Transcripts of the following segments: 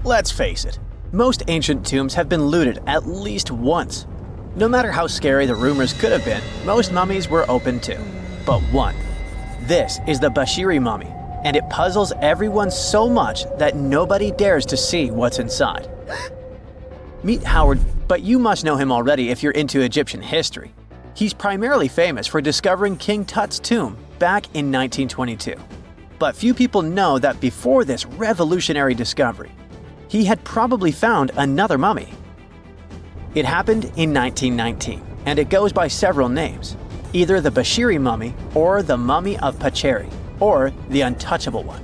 Let's face it, most ancient tombs have been looted at least once. No matter how scary the rumors could have been, most mummies were open too. But one. This is the Bashiri mummy, and it puzzles everyone so much that nobody dares to see what's inside. Meet Howard, but you must know him already if you're into Egyptian history. He's primarily famous for discovering King Tut's tomb back in 1922. But few people know that before this revolutionary discovery, he had probably found another mummy. It happened in 1919, and it goes by several names, either the Bashiri mummy or the mummy of Pacheri, or the untouchable one.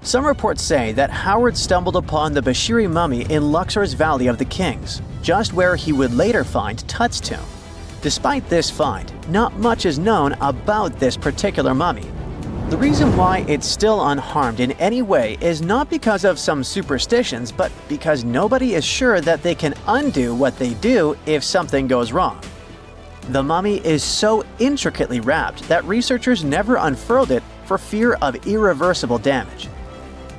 Some reports say that Howard stumbled upon the Bashiri mummy in Luxor's Valley of the Kings, just where he would later find Tut's tomb. Despite this find, not much is known about this particular mummy. The reason why it's still unharmed in any way is not because of some superstitions, but because nobody is sure that they can undo what they do if something goes wrong. The mummy is so intricately wrapped that researchers never unfurled it for fear of irreversible damage.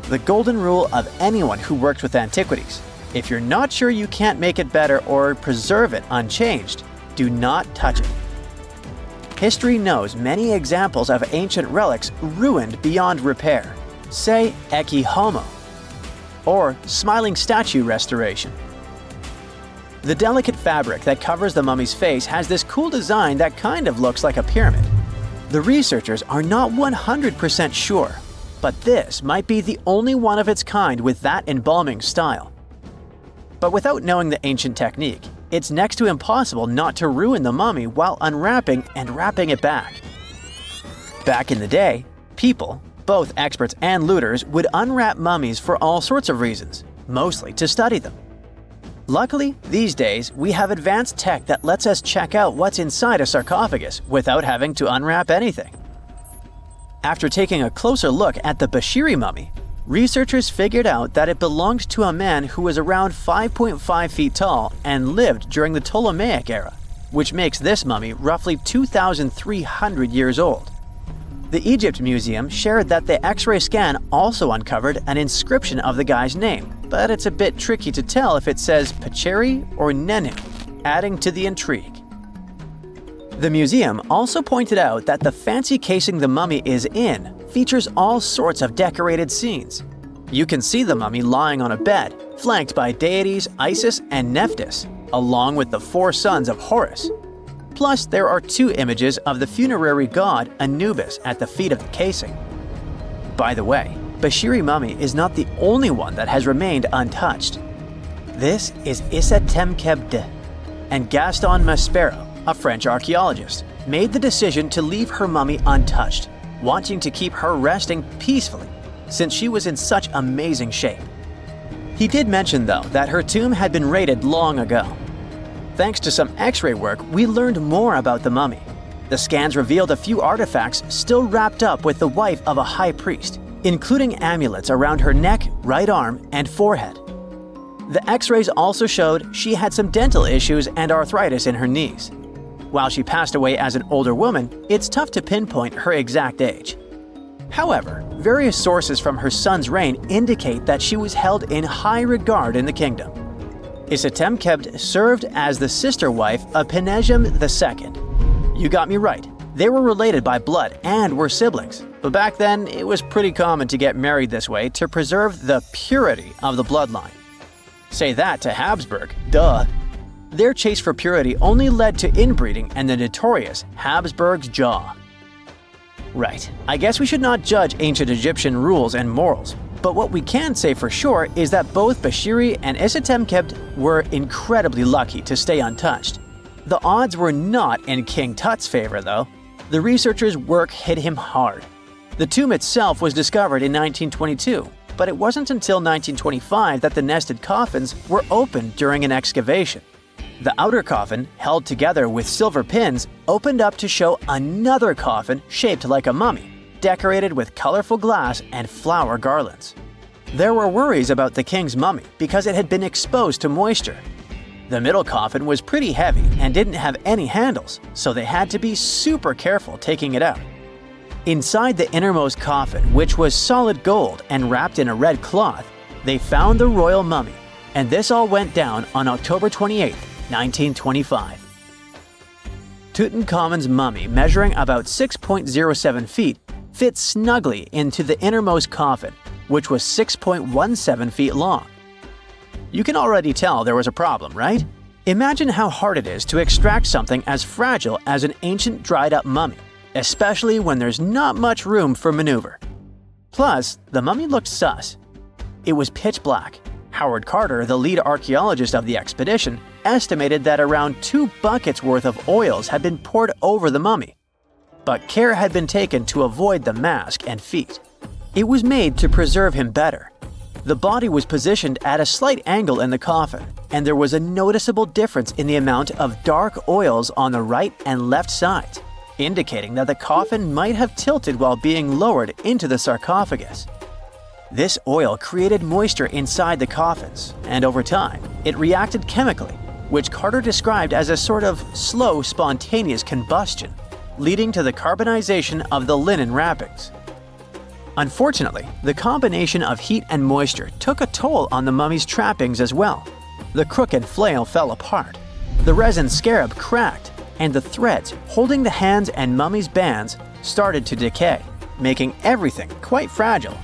The golden rule of anyone who works with antiquities: if you're not sure you can't make it better or preserve it unchanged, do not touch it. History knows many examples of ancient relics ruined beyond repair, say Ecce Homo, or smiling statue restoration. The delicate fabric that covers the mummy's face has this cool design that kind of looks like a pyramid. The researchers are not 100% sure, but this might be the only one of its kind with that embalming style. But without knowing the ancient technique, it's next to impossible not to ruin the mummy while unwrapping and wrapping it back. Back in the day, people, both experts and looters, would unwrap mummies for all sorts of reasons, mostly to study them. Luckily, these days, we have advanced tech that lets us check out what's inside a sarcophagus without having to unwrap anything. After taking a closer look at the Bashiri mummy, researchers figured out that it belonged to a man who was around 5.5 feet tall and lived during the Ptolemaic era, which makes this mummy roughly 2,300 years old. The Egypt Museum shared that the X-ray scan also uncovered an inscription of the guy's name, but it's a bit tricky to tell if it says Pacheri or Nenu, adding to the intrigue. The museum also pointed out that the fancy casing the mummy is in features all sorts of decorated scenes. You can see the mummy lying on a bed, flanked by deities Isis and Nephthys, along with the 4 sons of Horus. Plus, there are 2 images of the funerary god Anubis at the feet of the casing. By the way, Bashiri mummy is not the only one that has remained untouched. This is Issa Temkebde, and Gaston Maspero, a French archaeologist, made the decision to leave her mummy untouched, wanting to keep her resting peacefully since she was in such amazing shape. He did mention, though, that her tomb had been raided long ago. Thanks to some X-ray work, we learned more about the mummy. The scans revealed a few artifacts still wrapped up with the wife of a high priest, including amulets around her neck, right arm, and forehead. The X-rays also showed she had some dental issues and arthritis in her knees. While she passed away as an older woman, it's tough to pinpoint her exact age. However, various sources from her son's reign indicate that she was held in high regard in the kingdom. Isitemkebd served as the sister wife of Penejam II. You got me right, they were related by blood and were siblings, but back then it was pretty common to get married this way to preserve the purity of the bloodline. Say that to Habsburg, duh. Their chase for purity only led to inbreeding and the notorious Habsburg's jaw. Right, I guess we should not judge ancient Egyptian rules and morals, but what we can say for sure is that both Bashiri and Isitemkebd were incredibly lucky to stay untouched. The odds were not in King Tut's favor, though. The researchers' work hit him hard. The tomb itself was discovered in 1922, but it wasn't until 1925 that the nested coffins were opened during an excavation. The outer coffin, held together with silver pins, opened up to show another coffin shaped like a mummy, decorated with colorful glass and flower garlands. There were worries about the king's mummy because it had been exposed to moisture. The middle coffin was pretty heavy and didn't have any handles, so they had to be super careful taking it out. Inside the innermost coffin, which was solid gold and wrapped in a red cloth, they found the royal mummy, and this all went down on October 28, 1925. Tutankhamun's mummy, measuring about 6.07 feet, fit snugly into the innermost coffin, which was 6.17 feet long. You can already tell there was a problem, right? Imagine how hard it is to extract something as fragile as an ancient dried-up mummy, especially when there's not much room for maneuver. Plus, the mummy looked sus. It was pitch black. Howard Carter, the lead archaeologist of the expedition, estimated that around 2 buckets worth of oils had been poured over the mummy. But care had been taken to avoid the mask and feet. It was made to preserve him better. The body was positioned at a slight angle in the coffin, and there was a noticeable difference in the amount of dark oils on the right and left sides, indicating that the coffin might have tilted while being lowered into the sarcophagus. This oil created moisture inside the coffins, and over time, it reacted chemically, which Carter described as a sort of slow, spontaneous combustion, leading to the carbonization of the linen wrappings. Unfortunately, the combination of heat and moisture took a toll on the mummy's trappings as well. The crook and flail fell apart, the resin scarab cracked, and the threads holding the hands and mummy's bands started to decay, making everything quite fragile.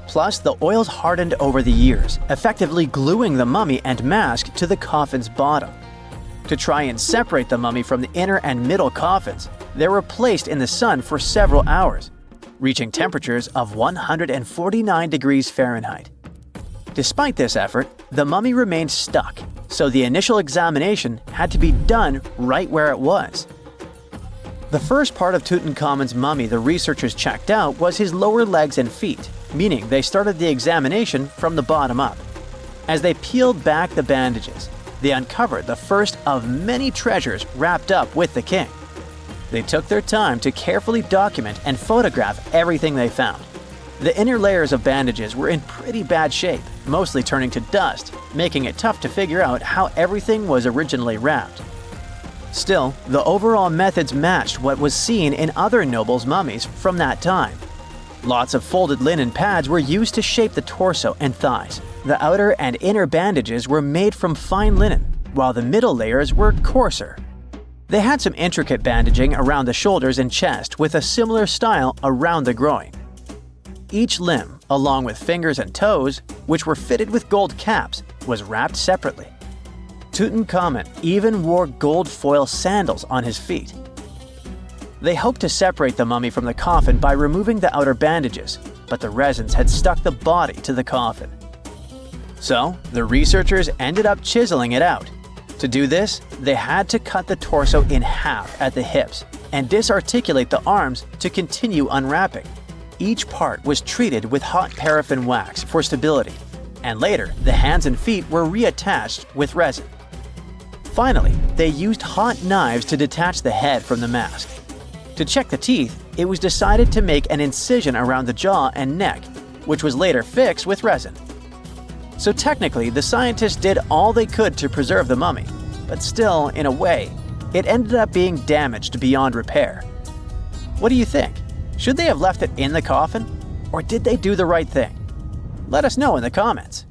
Plus, the oils hardened over the years, effectively gluing the mummy and mask to the coffin's bottom. To try and separate the mummy from the inner and middle coffins, they were placed in the sun for several hours, reaching temperatures of 149 degrees Fahrenheit. Despite this effort, the mummy remained stuck, so the initial examination had to be done right where it was. The first part of Tutankhamun's mummy the researchers checked out was his lower legs and feet, meaning they started the examination from the bottom up. As they peeled back the bandages, they uncovered the first of many treasures wrapped up with the king. They took their time to carefully document and photograph everything they found. The inner layers of bandages were in pretty bad shape, mostly turning to dust, making it tough to figure out how everything was originally wrapped. Still, the overall methods matched what was seen in other nobles' mummies from that time. Lots of folded linen pads were used to shape the torso and thighs. The outer and inner bandages were made from fine linen, while the middle layers were coarser. They had some intricate bandaging around the shoulders and chest with a similar style around the groin. Each limb, along with fingers and toes, which were fitted with gold caps, was wrapped separately. Tutankhamun even wore gold foil sandals on his feet. They hoped to separate the mummy from the coffin by removing the outer bandages, but the resins had stuck the body to the coffin. So, the researchers ended up chiseling it out. To do this, they had to cut the torso in half at the hips and disarticulate the arms to continue unwrapping. Each part was treated with hot paraffin wax for stability, and later the hands and feet were reattached with resin. Finally, they used hot knives to detach the head from the mask. To check the teeth, it was decided to make an incision around the jaw and neck, which was later fixed with resin. So technically, the scientists did all they could to preserve the mummy, but still, in a way, it ended up being damaged beyond repair. What do you think? Should they have left it in the coffin? Or did they do the right thing? Let us know in the comments.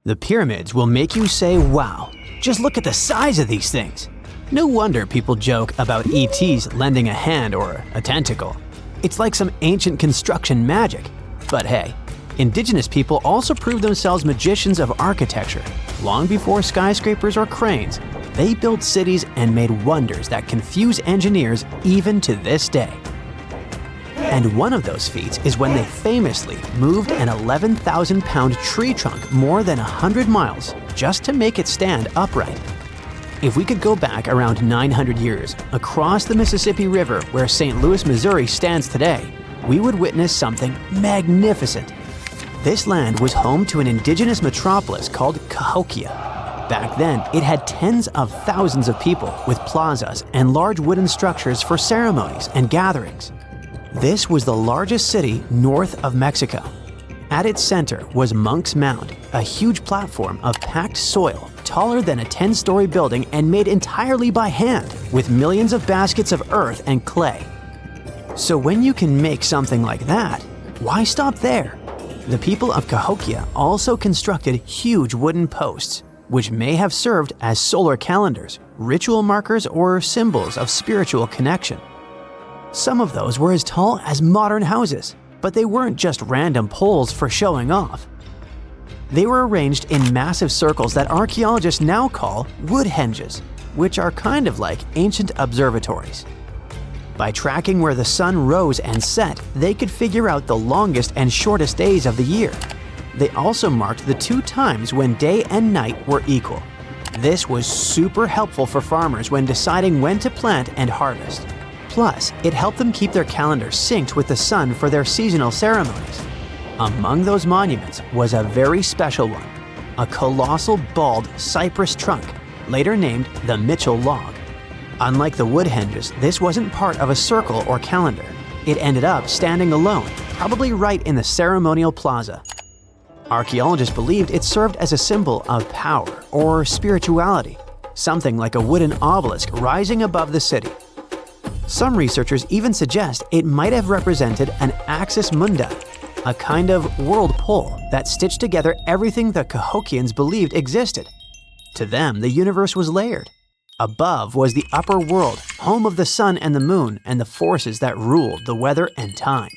The pyramids will make you say, wow, just look at the size of these things. No wonder people joke about ETs lending a hand or a tentacle. It's like some ancient construction magic. But hey, indigenous people also proved themselves magicians of architecture. Long before skyscrapers or cranes, they built cities and made wonders that confuse engineers even to this day. And one of those feats is when they famously moved an 11,000-pound tree trunk more than 100 miles just to make it stand upright. If we could go back around 900 years, across the Mississippi River where St. Louis, Missouri stands today, we would witness something magnificent. This land was home to an indigenous metropolis called Cahokia. Back then, it had tens of thousands of people with plazas and large wooden structures for ceremonies and gatherings. This was the largest city north of Mexico. At its center was Monk's Mound, a huge platform of packed soil taller than a 10-story building and made entirely by hand, with millions of baskets of earth and clay. So when you can make something like that, why stop there? The people of Cahokia also constructed huge wooden posts, which may have served as solar calendars, ritual markers, or symbols of spiritual connection. Some of those were as tall as modern houses, but they weren't just random poles for showing off. They were arranged in massive circles that archaeologists now call wood henges, which are kind of like ancient observatories. By tracking where the sun rose and set, they could figure out the longest and shortest days of the year. They also marked the 2 times when day and night were equal. This was super helpful for farmers when deciding when to plant and harvest. Plus, it helped them keep their calendars synced with the sun for their seasonal ceremonies. Among those monuments was a very special one, a colossal bald cypress trunk, later named the Mitchell log. Unlike the wood henges, this wasn't part of a circle or calendar. It ended up standing alone, probably right in the ceremonial plaza. Archaeologists believed it served as a symbol of power or spirituality, something like a wooden obelisk rising above the city. Some researchers even suggest it might have represented an axis mundi, a kind of world pole that stitched together everything the Cahokians believed existed. To them, the universe was layered. Above was the upper world, home of the sun and the moon and the forces that ruled the weather and time.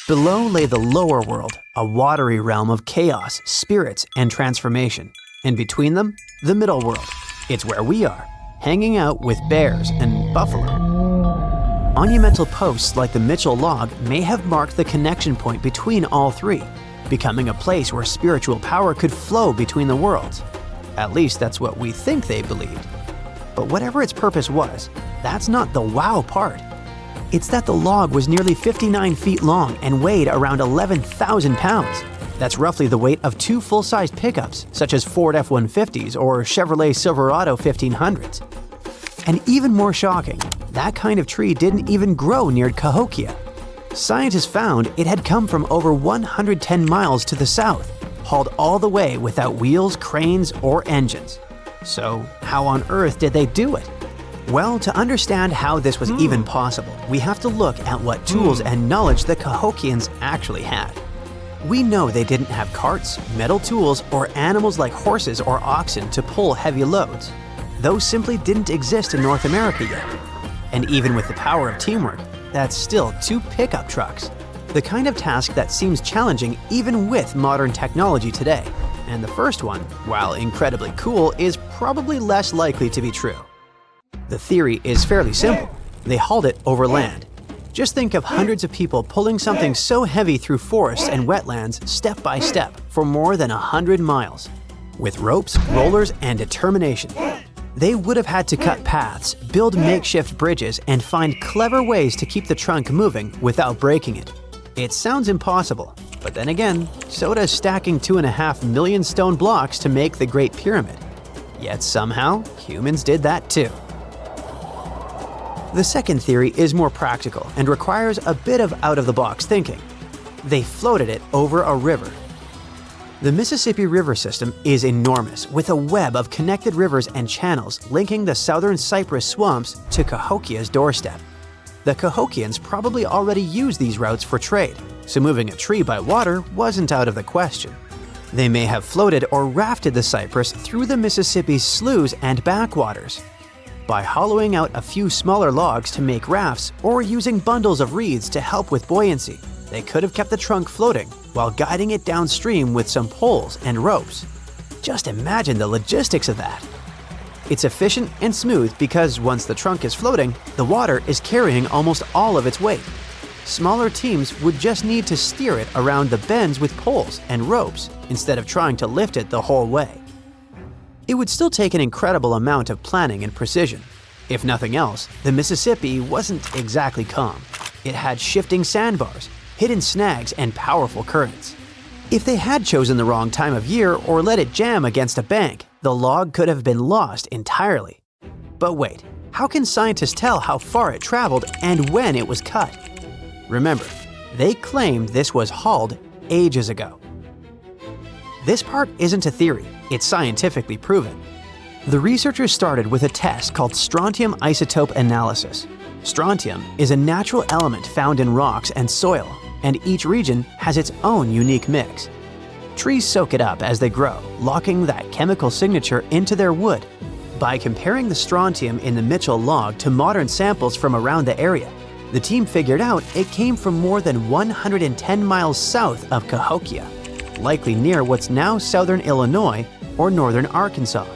Below lay the lower world, a watery realm of chaos, spirits, and transformation. And between them, the middle world. It's where we are, hanging out with bears and buffalo. Monumental posts like the Mitchell log may have marked the connection point between all 3, becoming a place where spiritual power could flow between the worlds. At least that's what we think they believed. But whatever its purpose was, that's not the wow part. It's that the log was nearly 59 feet long and weighed around 11,000 pounds. That's roughly the weight of 2 full-sized pickups, such as Ford F-150s or Chevrolet Silverado 1500s. And even more shocking, that kind of tree didn't even grow near Cahokia. Scientists found it had come from over 110 miles to the south, hauled all the way without wheels, cranes, or engines. So how on earth did they do it? Well, to understand how this was even possible, we have to look at what tools and knowledge the Cahokians actually had. We know they didn't have carts, metal tools, or animals like horses or oxen to pull heavy loads. Those simply didn't exist in North America yet. And even with the power of teamwork, that's still 2 pickup trucks. The kind of task that seems challenging even with modern technology today. And the first one, while incredibly cool, is probably less likely to be true. The theory is fairly simple. They hauled it over land. Just think of hundreds of people pulling something so heavy through forests and wetlands step by step for more than 100 miles. With ropes, rollers, and determination. They would have had to cut paths, build makeshift bridges, and find clever ways to keep the trunk moving without breaking it. It sounds impossible, but then again, so does stacking 2.5 million stone blocks to make the Great Pyramid. Yet somehow, humans did that too. The second theory is more practical and requires a bit of out-of-the-box thinking. They floated it over a river. The Mississippi River system is enormous, with a web of connected rivers and channels linking the southern cypress swamps to Cahokia's doorstep. The Cahokians probably already used these routes for trade, so moving a tree by water wasn't out of the question. They may have floated or rafted the cypress through the Mississippi's sloughs and backwaters. By hollowing out a few smaller logs to make rafts or using bundles of reeds to help with buoyancy, they could have kept the trunk floating while guiding it downstream with some poles and ropes. Just imagine the logistics of that. It's efficient and smooth because once the trunk is floating, the water is carrying almost all of its weight. Smaller teams would just need to steer it around the bends with poles and ropes instead of trying to lift it the whole way. It would still take an incredible amount of planning and precision. If nothing else, the Mississippi wasn't exactly calm. It had shifting sandbars, hidden snags, and powerful currents. If they had chosen the wrong time of year or let it jam against a bank, the log could have been lost entirely. But wait, how can scientists tell how far it traveled and when it was cut? Remember, they claimed this was hauled ages ago. This part isn't a theory, it's scientifically proven. The researchers started with a test called strontium isotope analysis. Strontium is a natural element found in rocks and soil, and each region has its own unique mix. Trees soak it up as they grow, locking that chemical signature into their wood. By comparing the strontium in the Mitchell log to modern samples from around the area, the team figured out it came from more than 110 miles south of Cahokia, likely near what's now southern Illinois or northern Arkansas.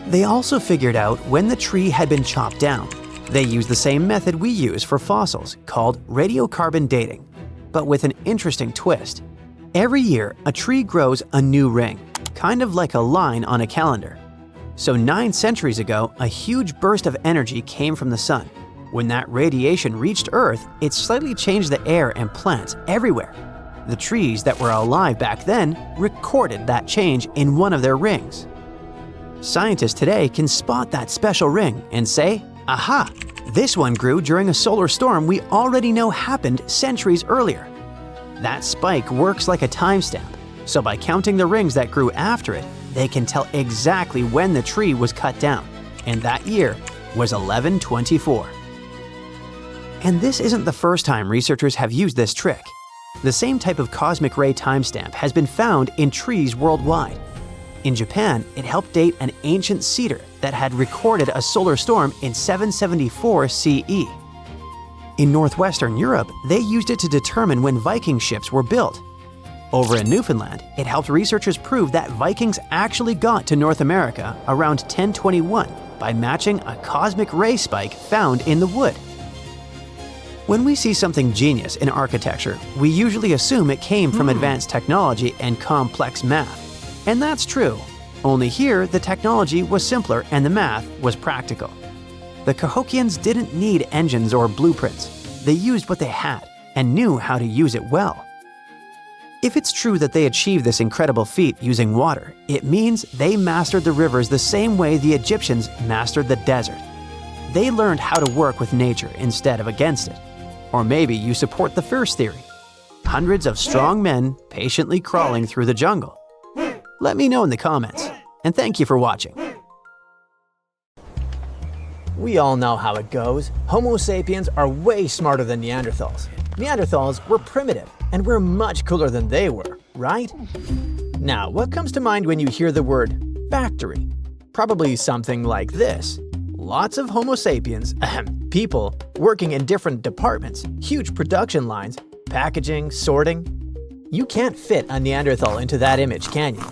They also figured out when the tree had been chopped down. They used the same method we use for fossils, called radiocarbon dating, but with an interesting twist. Every year, a tree grows a new ring, kind of like a line on a calendar. So 9 centuries ago, a huge burst of energy came from the sun. When that radiation reached Earth, it slightly changed the air and plants everywhere. The trees that were alive back then recorded that change in one of their rings. Scientists today can spot that special ring and say, aha, this one grew during a solar storm we already know happened centuries earlier. That spike works like a timestamp, so by counting the rings that grew after it, they can tell exactly when the tree was cut down, and that year was 1124. And this isn't the first time researchers have used this trick. The same type of cosmic ray timestamp has been found in trees worldwide. In Japan, it helped date an ancient cedar that had recorded a solar storm in 774 CE. In northwestern Europe, they used it to determine when Viking ships were built. Over in Newfoundland, it helped researchers prove that Vikings actually got to North America around 1021 by matching a cosmic ray spike found in the wood. When we see something genius in architecture, we usually assume it came from advanced technology and complex math. And that's true. Only here, the technology was simpler and the math was practical. The Cahokians didn't need engines or blueprints. They used what they had and knew how to use it well. If it's true that they achieved this incredible feat using water, it means they mastered the rivers the same way the Egyptians mastered the desert. They learned how to work with nature instead of against it. Or maybe you support the first theory. Hundreds of strong men patiently crawling through the jungle. Let me know in the comments, and thank you for watching. We all know how it goes. Homo sapiens are way smarter than Neanderthals. Neanderthals were primitive, and we're much cooler than they were, right? Now, what comes to mind when you hear the word factory? Probably something like this. Lots of Homo sapiens, people, working in different departments, huge production lines, packaging, sorting. You can't fit a Neanderthal into that image, can you?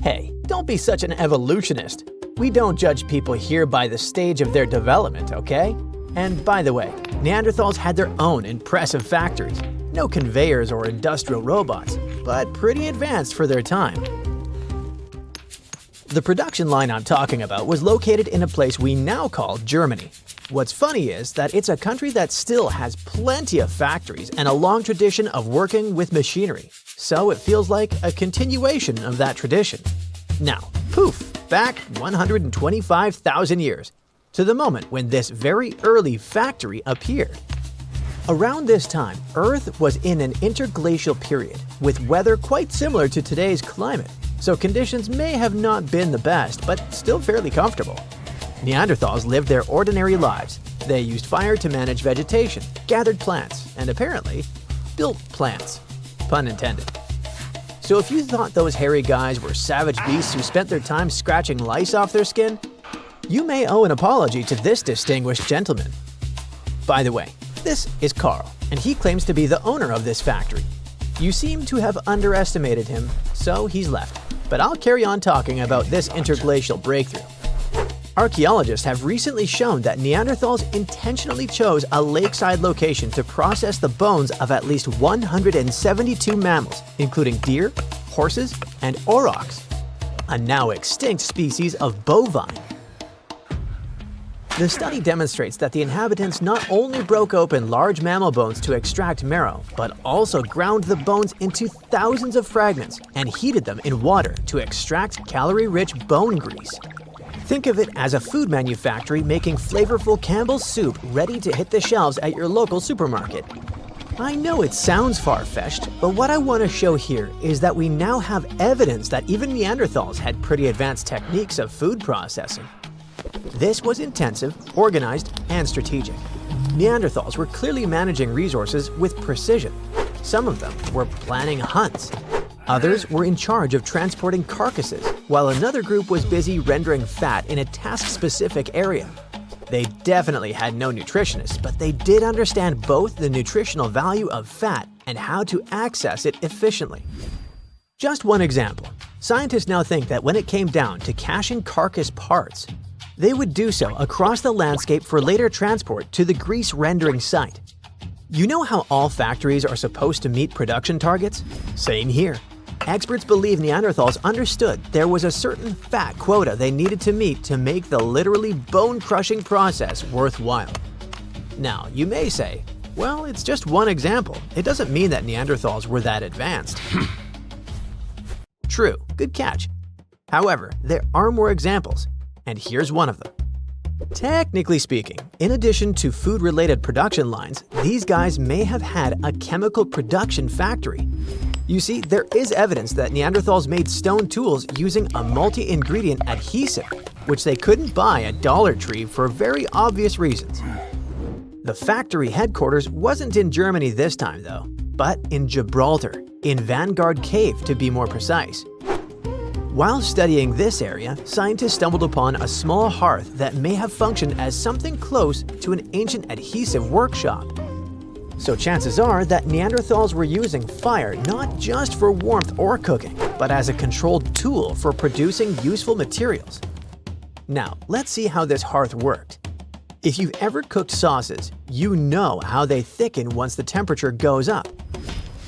Hey, don't be such an evolutionist. We don't judge people here by the stage of their development, okay? And by the way, Neanderthals had their own impressive factories. No conveyors or industrial robots, but pretty advanced for their time. The production line I'm talking about was located in a place we now call Germany. What's funny is that it's a country that still has plenty of factories and a long tradition of working with machinery, so it feels like a continuation of that tradition. Now, poof, back 125,000 years, to the moment when this very early factory appeared. Around this time, Earth was in an interglacial period, with weather quite similar to today's climate, so conditions may have not been the best, but still fairly comfortable. Neanderthals lived their ordinary lives. They used fire to manage vegetation, gathered plants, and apparently, built plants. Pun intended. So if you thought those hairy guys were savage beasts who spent their time scratching lice off their skin, you may owe an apology to this distinguished gentleman. By the way, this is Carl, and he claims to be the owner of this factory. You seem to have underestimated him, so he's left. But I'll carry on talking about this interglacial breakthrough. Archaeologists have recently shown that Neanderthals intentionally chose a lakeside location to process the bones of at least 172 mammals, including deer, horses, and aurochs, a now extinct species of bovine. The study demonstrates that the inhabitants not only broke open large mammal bones to extract marrow, but also ground the bones into thousands of fragments and heated them in water to extract calorie-rich bone grease. Think of it as a food manufactory making flavorful Campbell's soup ready to hit the shelves at your local supermarket. I know it sounds far-fetched, but what I want to show here is that we now have evidence that even Neanderthals had pretty advanced techniques of food processing. This was intensive, organized, and strategic. Neanderthals were clearly managing resources with precision. Some of them were planning hunts. Others were in charge of transporting carcasses, while another group was busy rendering fat in a task-specific area. They definitely had no nutritionists, but they did understand both the nutritional value of fat and how to access it efficiently. Just one example. Scientists now think that when it came down to caching carcass parts, they would do so across the landscape for later transport to the grease rendering site. You know how all factories are supposed to meet production targets? Same here. Experts believe Neanderthals understood there was a certain fat quota they needed to meet to make the literally bone-crushing process worthwhile. Now, you may say, well, it's just one example. It doesn't mean that Neanderthals were that advanced. True, good catch. However, there are more examples, and here's one of them. Technically speaking, in addition to food-related production lines, these guys may have had a chemical production factory. You see, there is evidence that Neanderthals made stone tools using a multi-ingredient adhesive, which they couldn't buy at Dollar Tree for very obvious reasons. The factory headquarters wasn't in Germany this time though, but in Gibraltar, in Vanguard Cave to be more precise. While studying this area, scientists stumbled upon a small hearth that may have functioned as something close to an ancient adhesive workshop. So chances are that Neanderthals were using fire not just for warmth or cooking, but as a controlled tool for producing useful materials. Now, let's see how this hearth worked. If you've ever cooked sauces, you know how they thicken once the temperature goes up.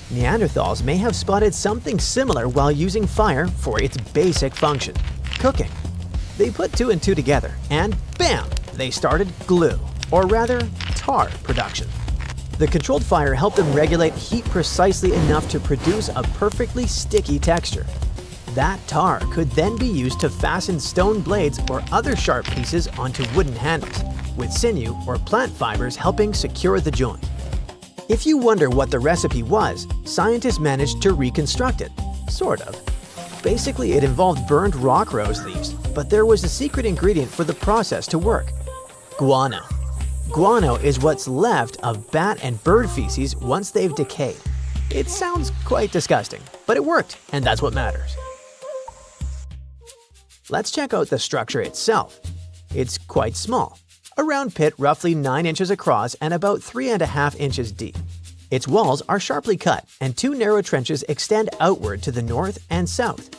Neanderthals may have spotted something similar while using fire for its basic function, cooking. They put two and two together and bam, they started glue, or rather tar production. The controlled fire helped them regulate heat precisely enough to produce a perfectly sticky texture. That tar could then be used to fasten stone blades or other sharp pieces onto wooden handles, with sinew or plant fibers helping secure the joint. If you wonder what the recipe was, scientists managed to reconstruct it, sort of. Basically, it involved burned rock rose leaves, but there was a secret ingredient for the process to work: guano. Guano is what's left of bat and bird feces once they've decayed. It sounds quite disgusting, but it worked, and that's what matters. Let's check out the structure itself. It's quite small. A round pit roughly 9 inches across and about 3.5 inches deep. Its walls are sharply cut, and 2 narrow trenches extend outward to the north and south.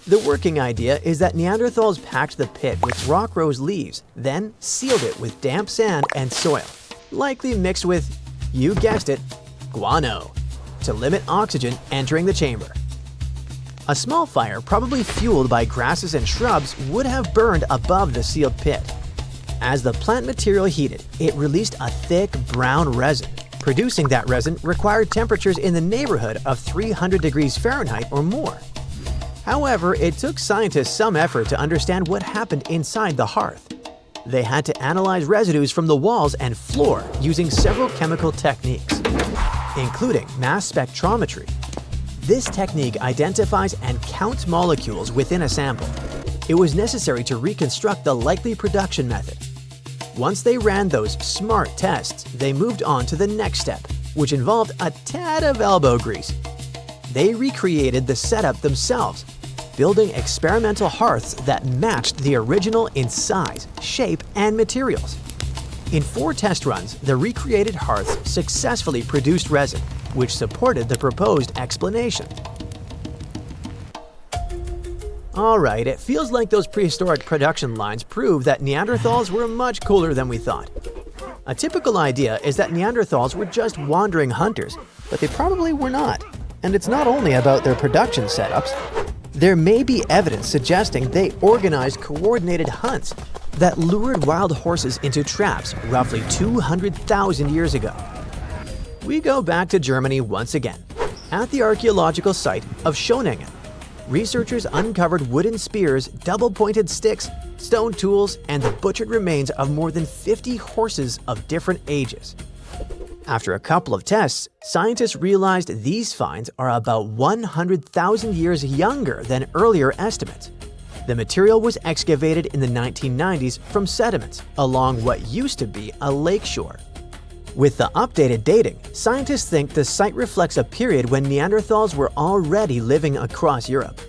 The working idea is that Neanderthals packed the pit with rock rose leaves, then sealed it with damp sand and soil, likely mixed with, you guessed it, guano, to limit oxygen entering the chamber. A small fire, probably fueled by grasses and shrubs, would have burned above the sealed pit. As the plant material heated, it released a thick brown resin. Producing that resin required temperatures in the neighborhood of 300 degrees Fahrenheit or more. However, it took scientists some effort to understand what happened inside the hearth. They had to analyze residues from the walls and floor using several chemical techniques, including mass spectrometry. This technique identifies and counts molecules within a sample. It was necessary to reconstruct the likely production method. Once they ran those SMART tests, they moved on to the next step, which involved a tad of elbow grease. They recreated the setup themselves, building experimental hearths that matched the original in size, shape, and materials. In 4 test runs, the recreated hearths successfully produced resin, which supported the proposed explanation. Alright, it feels like those prehistoric production lines prove that Neanderthals were much cooler than we thought. A typical idea is that Neanderthals were just wandering hunters, but they probably were not. And it's not only about their production setups. There may be evidence suggesting they organized coordinated hunts that lured wild horses into traps roughly 200,000 years ago. We go back to Germany once again. At the archaeological site of Schöningen, researchers uncovered wooden spears, double-pointed sticks, stone tools, and the butchered remains of more than 50 horses of different ages. After a couple of tests, scientists realized these finds are about 100,000 years younger than earlier estimates. The material was excavated in the 1990s from sediments along what used to be a lakeshore. With the updated dating, scientists think the site reflects a period when Neanderthals were already living across Europe.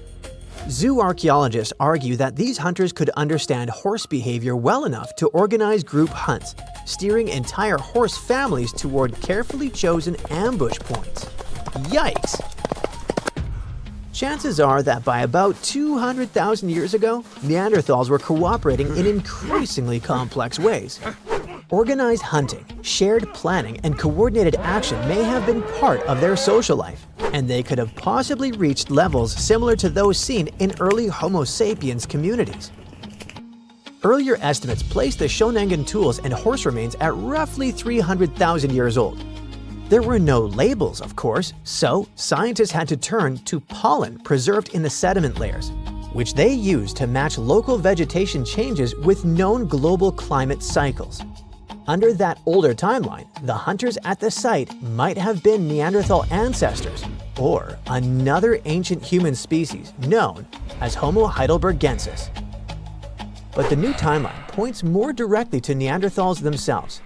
Zoo archaeologists argue that these hunters could understand horse behavior well enough to organize group hunts, steering entire horse families toward carefully chosen ambush points. Yikes! Chances are that by about 200,000 years ago, Neanderthals were cooperating in increasingly complex ways. Organized hunting, shared planning, and coordinated action may have been part of their social life, and they could have possibly reached levels similar to those seen in early Homo sapiens communities. Earlier estimates placed the Shonengan tools and horse remains at roughly 300,000 years old. There were no labels, of course, so scientists had to turn to pollen preserved in the sediment layers, which they used to match local vegetation changes with known global climate cycles. Under that older timeline, the hunters at the site might have been Neanderthal ancestors or another ancient human species known as Homo heidelbergensis. But the new timeline points more directly to Neanderthals themselves.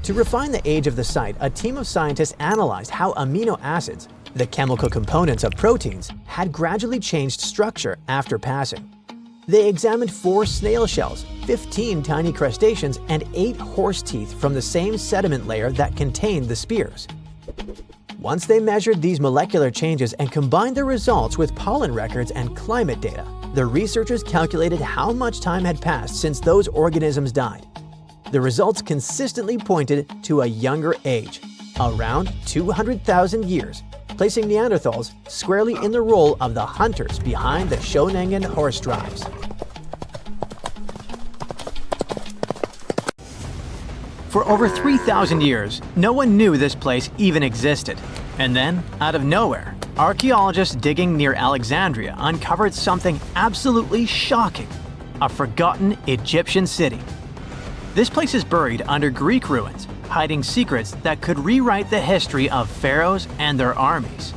To refine the age of the site, a team of scientists analyzed how amino acids, the chemical components of proteins, had gradually changed structure after passing. They examined 4 snail shells, 15 tiny crustaceans, and 8 horse teeth from the same sediment layer that contained the spears. Once they measured these molecular changes and combined the results with pollen records and climate data, the researchers calculated how much time had passed since those organisms died. The results consistently pointed to a younger age, around 200,000 years, placing Neanderthals squarely in the role of the hunters behind the Shonengan horse drives. For over 3,000 years, no one knew this place even existed. And then, out of nowhere, archaeologists digging near Alexandria uncovered something absolutely shocking: a forgotten Egyptian city. This place is buried under Greek ruins, hiding secrets that could rewrite the history of pharaohs and their armies.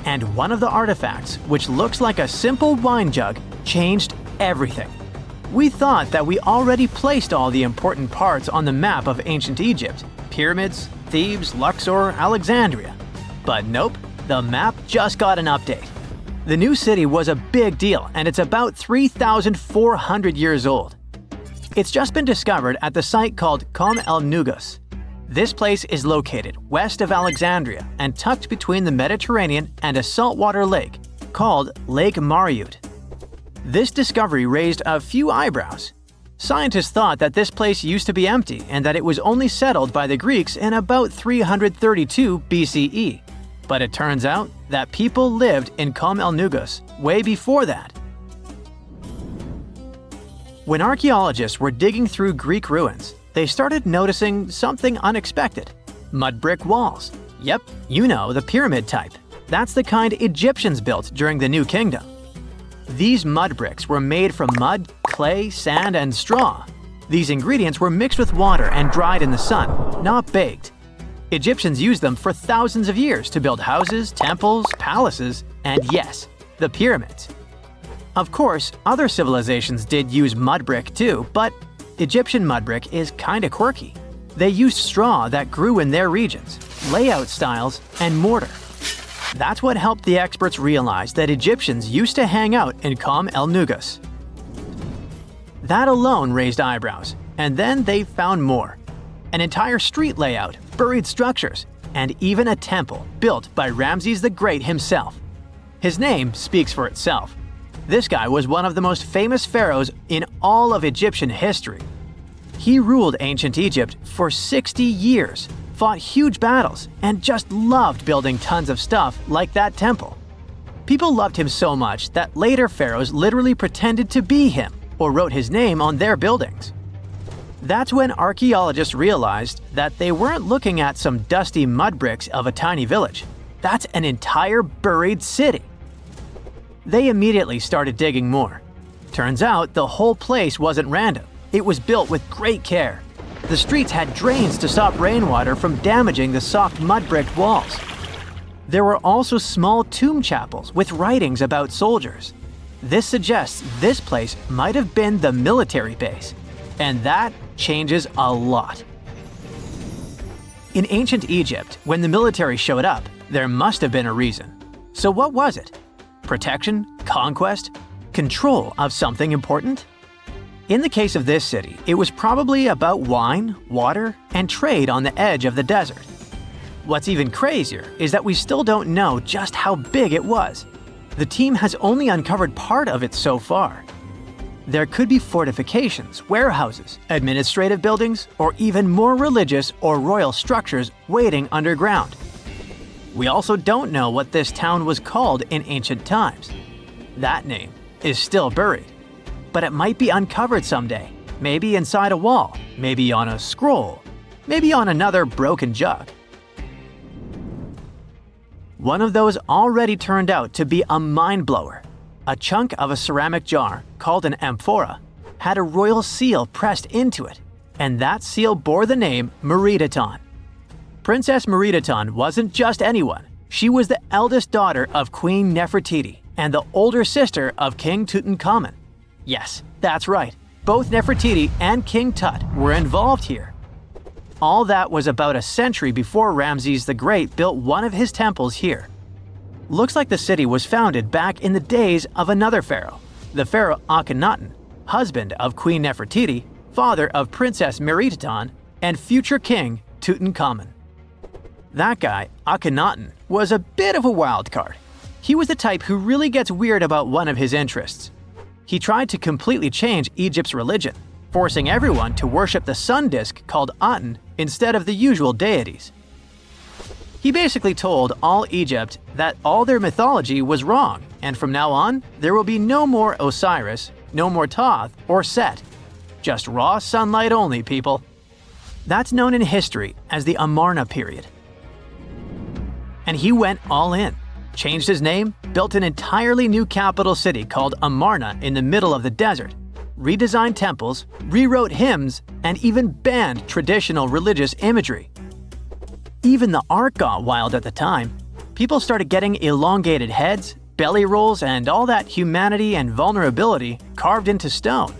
And one of the artifacts, which looks like a simple wine jug, changed everything. We thought that we already placed all the important parts on the map of ancient Egypt: pyramids, Thebes, Luxor, Alexandria. But nope, the map just got an update. The new city was a big deal, and it's about 3,400 years old. It's just been discovered at the site called Com el Nugus. This place is located west of Alexandria and tucked between the Mediterranean and a saltwater lake called Lake Mariut. This discovery raised a few eyebrows. Scientists thought that this place used to be empty and that it was only settled by the Greeks in about 332 BCE. But it turns out that people lived in Com el Nugus way before that. When archaeologists were digging through Greek ruins, they started noticing something unexpected: mud brick walls. Yep, you know, the pyramid type. That's the kind Egyptians built during the New Kingdom. These mud bricks were made from mud, clay, sand, and straw. These ingredients were mixed with water and dried in the sun, not baked. Egyptians used them for thousands of years to build houses, temples, palaces, and yes, the pyramids. Of course, other civilizations did use mud brick too, but Egyptian mud brick is kinda quirky. They used straw that grew in their regions, layout styles, and mortar. That's what helped the experts realize that Egyptians used to hang out in Com el Nugus. That alone raised eyebrows, and then they found more: an entire street layout, buried structures, and even a temple built by Ramses the Great himself. His name speaks for itself. This guy was one of the most famous pharaohs in all of Egyptian history. He ruled ancient Egypt for 60 years, fought huge battles, and just loved building tons of stuff like that temple. People loved him so much that later pharaohs literally pretended to be him or wrote his name on their buildings. That's when archaeologists realized that they weren't looking at some dusty mud bricks of a tiny village. That's an entire buried city. They immediately started digging more. Turns out the whole place wasn't random. It was built with great care. The streets had drains to stop rainwater from damaging the soft mud-bricked walls. There were also small tomb chapels with writings about soldiers. This suggests this place might have been the military base, and that changes a lot. In ancient Egypt, when the military showed up, there must have been a reason. So what was it? Protection? Conquest? Control of something important? In the case of this city, it was probably about wine, water, and trade on the edge of the desert. What's even crazier is that we still don't know just how big it was. The team has only uncovered part of it so far. There could be fortifications, warehouses, administrative buildings, or even more religious or royal structures waiting underground. We also don't know what this town was called in ancient times. That name is still buried, but it might be uncovered someday, maybe inside a wall, maybe on a scroll, maybe on another broken jug. One of those already turned out to be a mind-blower. A chunk of a ceramic jar, called an amphora, had a royal seal pressed into it, and that seal bore the name Meredaton. Princess Meredaton wasn't just anyone. She was the eldest daughter of Queen Nefertiti and the older sister of King Tutankhamun. Yes, that's right. Both Nefertiti and King Tut were involved here. All that was about a century before Ramses the Great built one of his temples here. Looks like the city was founded back in the days of another pharaoh, the pharaoh Akhenaten, husband of Queen Nefertiti, father of Princess Meredaton, and future king Tutankhamun. That guy, Akhenaten, was a bit of a wild card. He was the type who really gets weird about one of his interests. He tried to completely change Egypt's religion, forcing everyone to worship the sun disk called Aten instead of the usual deities. He basically told all Egypt that all their mythology was wrong, and from now on, there will be no more Osiris, no more Thoth or Set. Just raw sunlight only, people. That's known in history as the Amarna period. And he went all in, changed his name, built an entirely new capital city called Amarna in the middle of the desert, redesigned temples, rewrote hymns, and even banned traditional religious imagery. Even the art got wild at the time. People started getting elongated heads, belly rolls, and all that humanity and vulnerability carved into stone.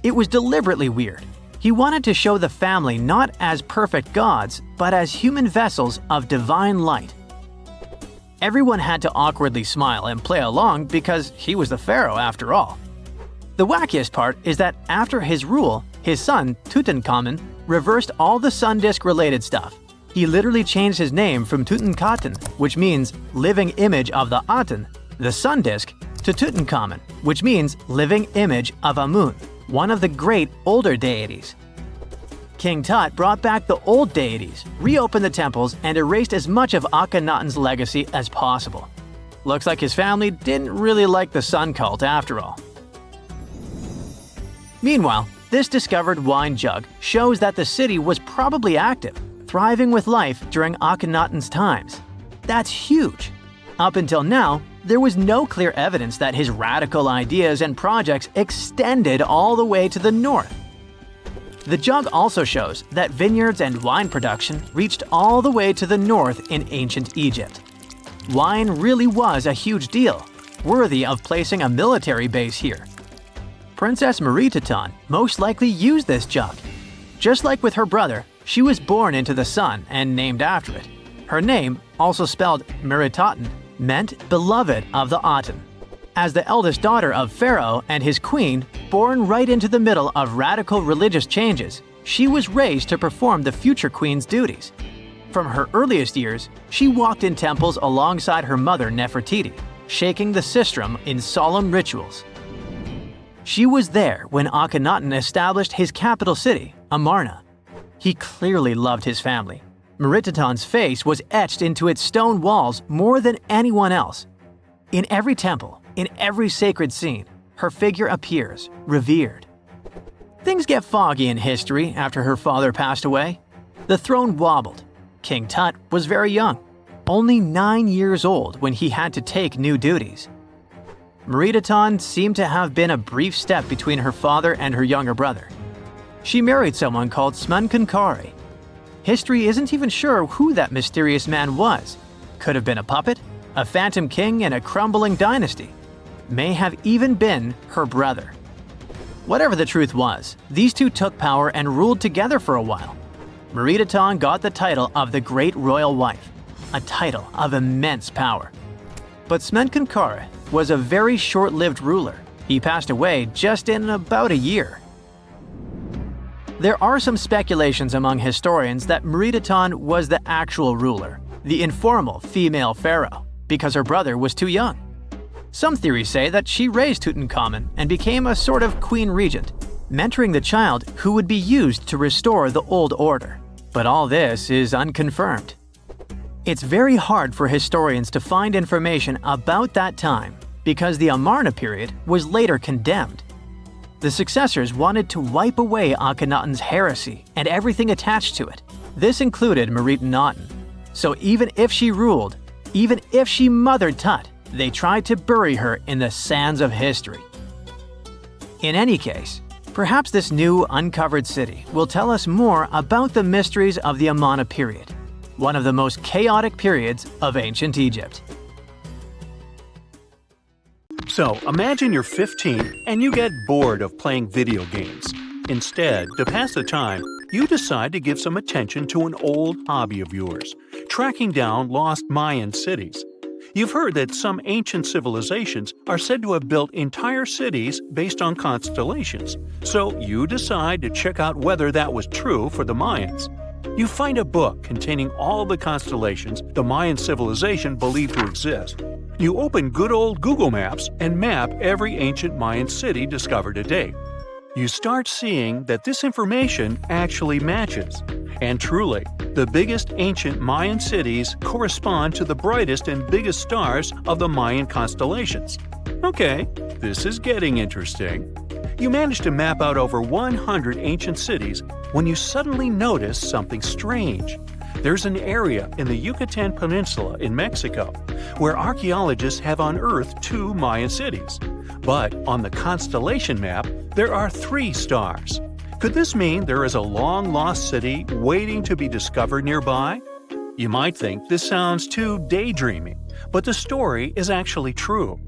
It was deliberately weird. He wanted to show the family not as perfect gods, but as human vessels of divine light. Everyone had to awkwardly smile and play along because he was the pharaoh after all. The wackiest part is that after his rule, his son, Tutankhamun, reversed all the sun disk-related stuff. He literally changed his name from Tutankhaten, which means living image of the Aten, the sun disk, to Tutankhamun, which means living image of Amun, one of the great older deities. King Tut brought back the old deities, reopened the temples, and erased as much of Akhenaten's legacy as possible. Looks like his family didn't really like the sun cult after all. Meanwhile, this discovered wine jug shows that the city was probably active, thriving with life during Akhenaten's times. That's huge. Up until now, there was no clear evidence that his radical ideas and projects extended all the way to the north. The jug also shows that vineyards and wine production reached all the way to the north in ancient Egypt. Wine really was a huge deal, worthy of placing a military base here. Princess Meredaton most likely used this jug. Just like with her brother, she was born into the sun and named after it. Her name, also spelled Meredaten, meant beloved of the Aten. As the eldest daughter of Pharaoh and his queen, born right into the middle of radical religious changes, she was raised to perform the future queen's duties. From her earliest years, she walked in temples alongside her mother Nefertiti, shaking the sistrum in solemn rituals. She was there when Akhenaten established his capital city, Amarna. He clearly loved his family. Meredaton's face was etched into its stone walls more than anyone else. In every temple, in every sacred scene, her figure appears, revered. Things get foggy in history after her father passed away. The throne wobbled. King Tut was very young, only 9 years old when he had to take new duties. Meredaton seemed to have been a brief step between her father and her younger brother. She married someone called Smenkhkare. History isn't even sure who that mysterious man was. Could have been a puppet, a phantom king in a crumbling dynasty. May have even been her brother. Whatever the truth was, these two took power and ruled together for a while. Meredeton got the title of the Great Royal Wife, a title of immense power. But Smenkhkare was a very short-lived ruler. He passed away just in about a year. There are some speculations among historians that Meredeton was the actual ruler, the informal female pharaoh, because her brother was too young. Some theories say that she raised Tutankhamun and became a sort of queen regent, mentoring the child who would be used to restore the old order. But all this is unconfirmed. It's very hard for historians to find information about that time because the Amarna period was later condemned. The successors wanted to wipe away Akhenaten's heresy and everything attached to it. This included Meredenaten. So even if she ruled, even if she mothered Tut, they tried to bury her in the sands of history. In any case, perhaps this new uncovered city will tell us more about the mysteries of the Amarna period, one of the most chaotic periods of ancient Egypt. So, imagine you're 15 and you get bored of playing video games. Instead, to pass the time, you decide to give some attention to an old hobby of yours, tracking down lost Mayan cities. You've heard that some ancient civilizations are said to have built entire cities based on constellations, so you decide to check out whether that was true for the Mayans. You find a book containing all the constellations the Mayan civilization believed to exist. You open good old Google Maps and map every ancient Mayan city discovered to date. You start seeing that this information actually matches. And truly, the biggest ancient Mayan cities correspond to the brightest and biggest stars of the Mayan constellations. Okay, this is getting interesting. You manage to map out over 100 ancient cities when you suddenly notice something strange. There's an area in the Yucatan Peninsula in Mexico where archaeologists have unearthed 2 Mayan cities. But on the constellation map, there are 3 stars. Could this mean there is a long-lost city waiting to be discovered nearby? You might think this sounds too daydreaming, but the story is actually true.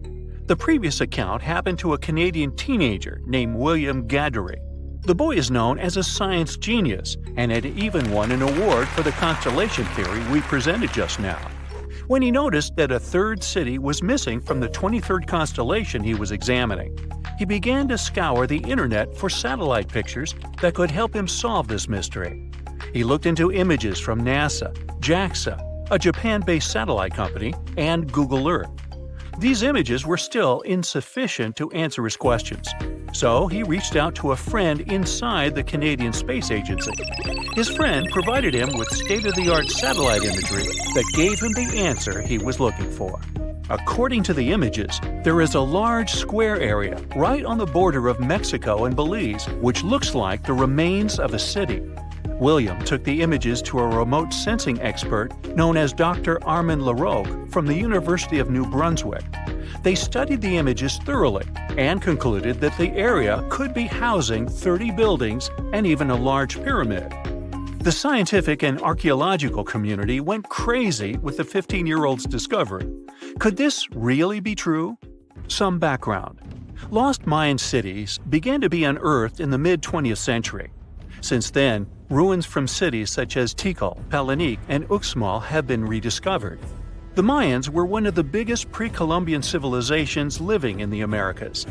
The previous account happened to a Canadian teenager named William Gaddery. The boy is known as a science genius and had even won an award for the constellation theory we presented just now. When he noticed that a 3rd city was missing from the 23rd constellation he was examining, he began to scour the internet for satellite pictures that could help him solve this mystery. He looked into images from NASA, JAXA, a Japan-based satellite company, and Google Earth. These images were still insufficient to answer his questions, so he reached out to a friend inside the Canadian Space Agency. His friend provided him with state-of-the-art satellite imagery that gave him the answer he was looking for. According to the images, there is a large square area right on the border of Mexico and Belize, which looks like the remains of a city. William took the images to a remote sensing expert known as Dr. Armand Laroque from the University of New Brunswick. They studied the images thoroughly and concluded that the area could be housing 30 buildings and even a large pyramid. The scientific and archaeological community went crazy with the 15-year-old's discovery. Could this really be true? Some background. Lost Mayan cities began to be unearthed in the mid-20th century. Since then, ruins from cities such as Tikal, Palenque, and Uxmal have been rediscovered. The Mayans were one of the biggest pre-Columbian civilizations living in the Americas.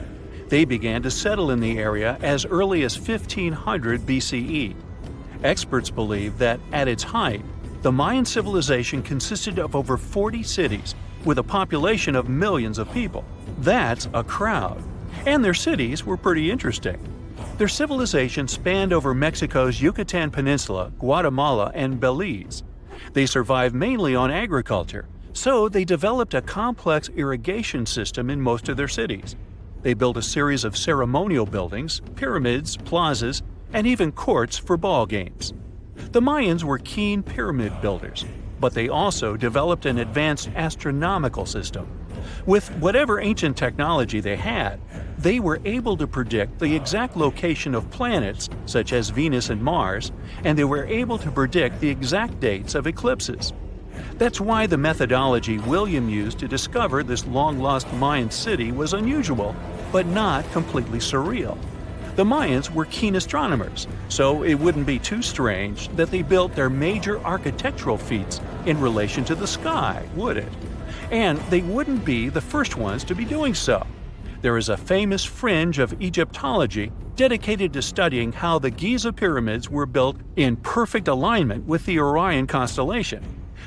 They began to settle in the area as early as 1500 BCE. Experts believe that, at its height, the Mayan civilization consisted of over 40 cities, with a population of millions of people. That's a crowd. And their cities were pretty interesting. Their civilization spanned over Mexico's Yucatan Peninsula, Guatemala, and Belize. They survived mainly on agriculture, so they developed a complex irrigation system in most of their cities. They built a series of ceremonial buildings, pyramids, plazas, and even courts for ball games. The Mayans were keen pyramid builders, but they also developed an advanced astronomical system. With whatever ancient technology they had, they were able to predict the exact location of planets, such as Venus and Mars, and they were able to predict the exact dates of eclipses. That's why the methodology William used to discover this long-lost Mayan city was unusual, but not completely surreal. The Mayans were keen astronomers, so it wouldn't be too strange that they built their major architectural feats in relation to the sky, would it? And they wouldn't be the first ones to be doing so. There is a famous fringe of Egyptology dedicated to studying how the Giza pyramids were built in perfect alignment with the Orion constellation,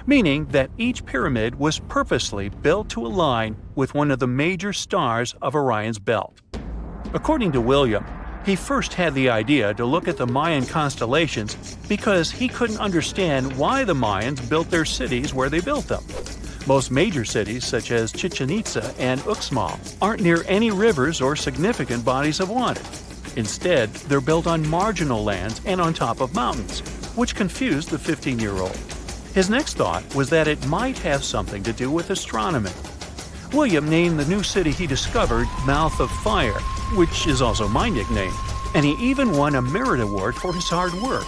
meaning that each pyramid was purposely built to align with one of the major stars of Orion's belt. According to William, he first had the idea to look at the Mayan constellations because he couldn't understand why the Mayans built their cities where they built them. Most major cities, such as Chichen Itza and Uxmal, aren't near any rivers or significant bodies of water. Instead, they're built on marginal lands and on top of mountains, which confused the 15-year-old. His next thought was that it might have something to do with astronomy. William named the new city he discovered Mouth of Fire, which is also my nickname, and he even won a merit award for his hard work.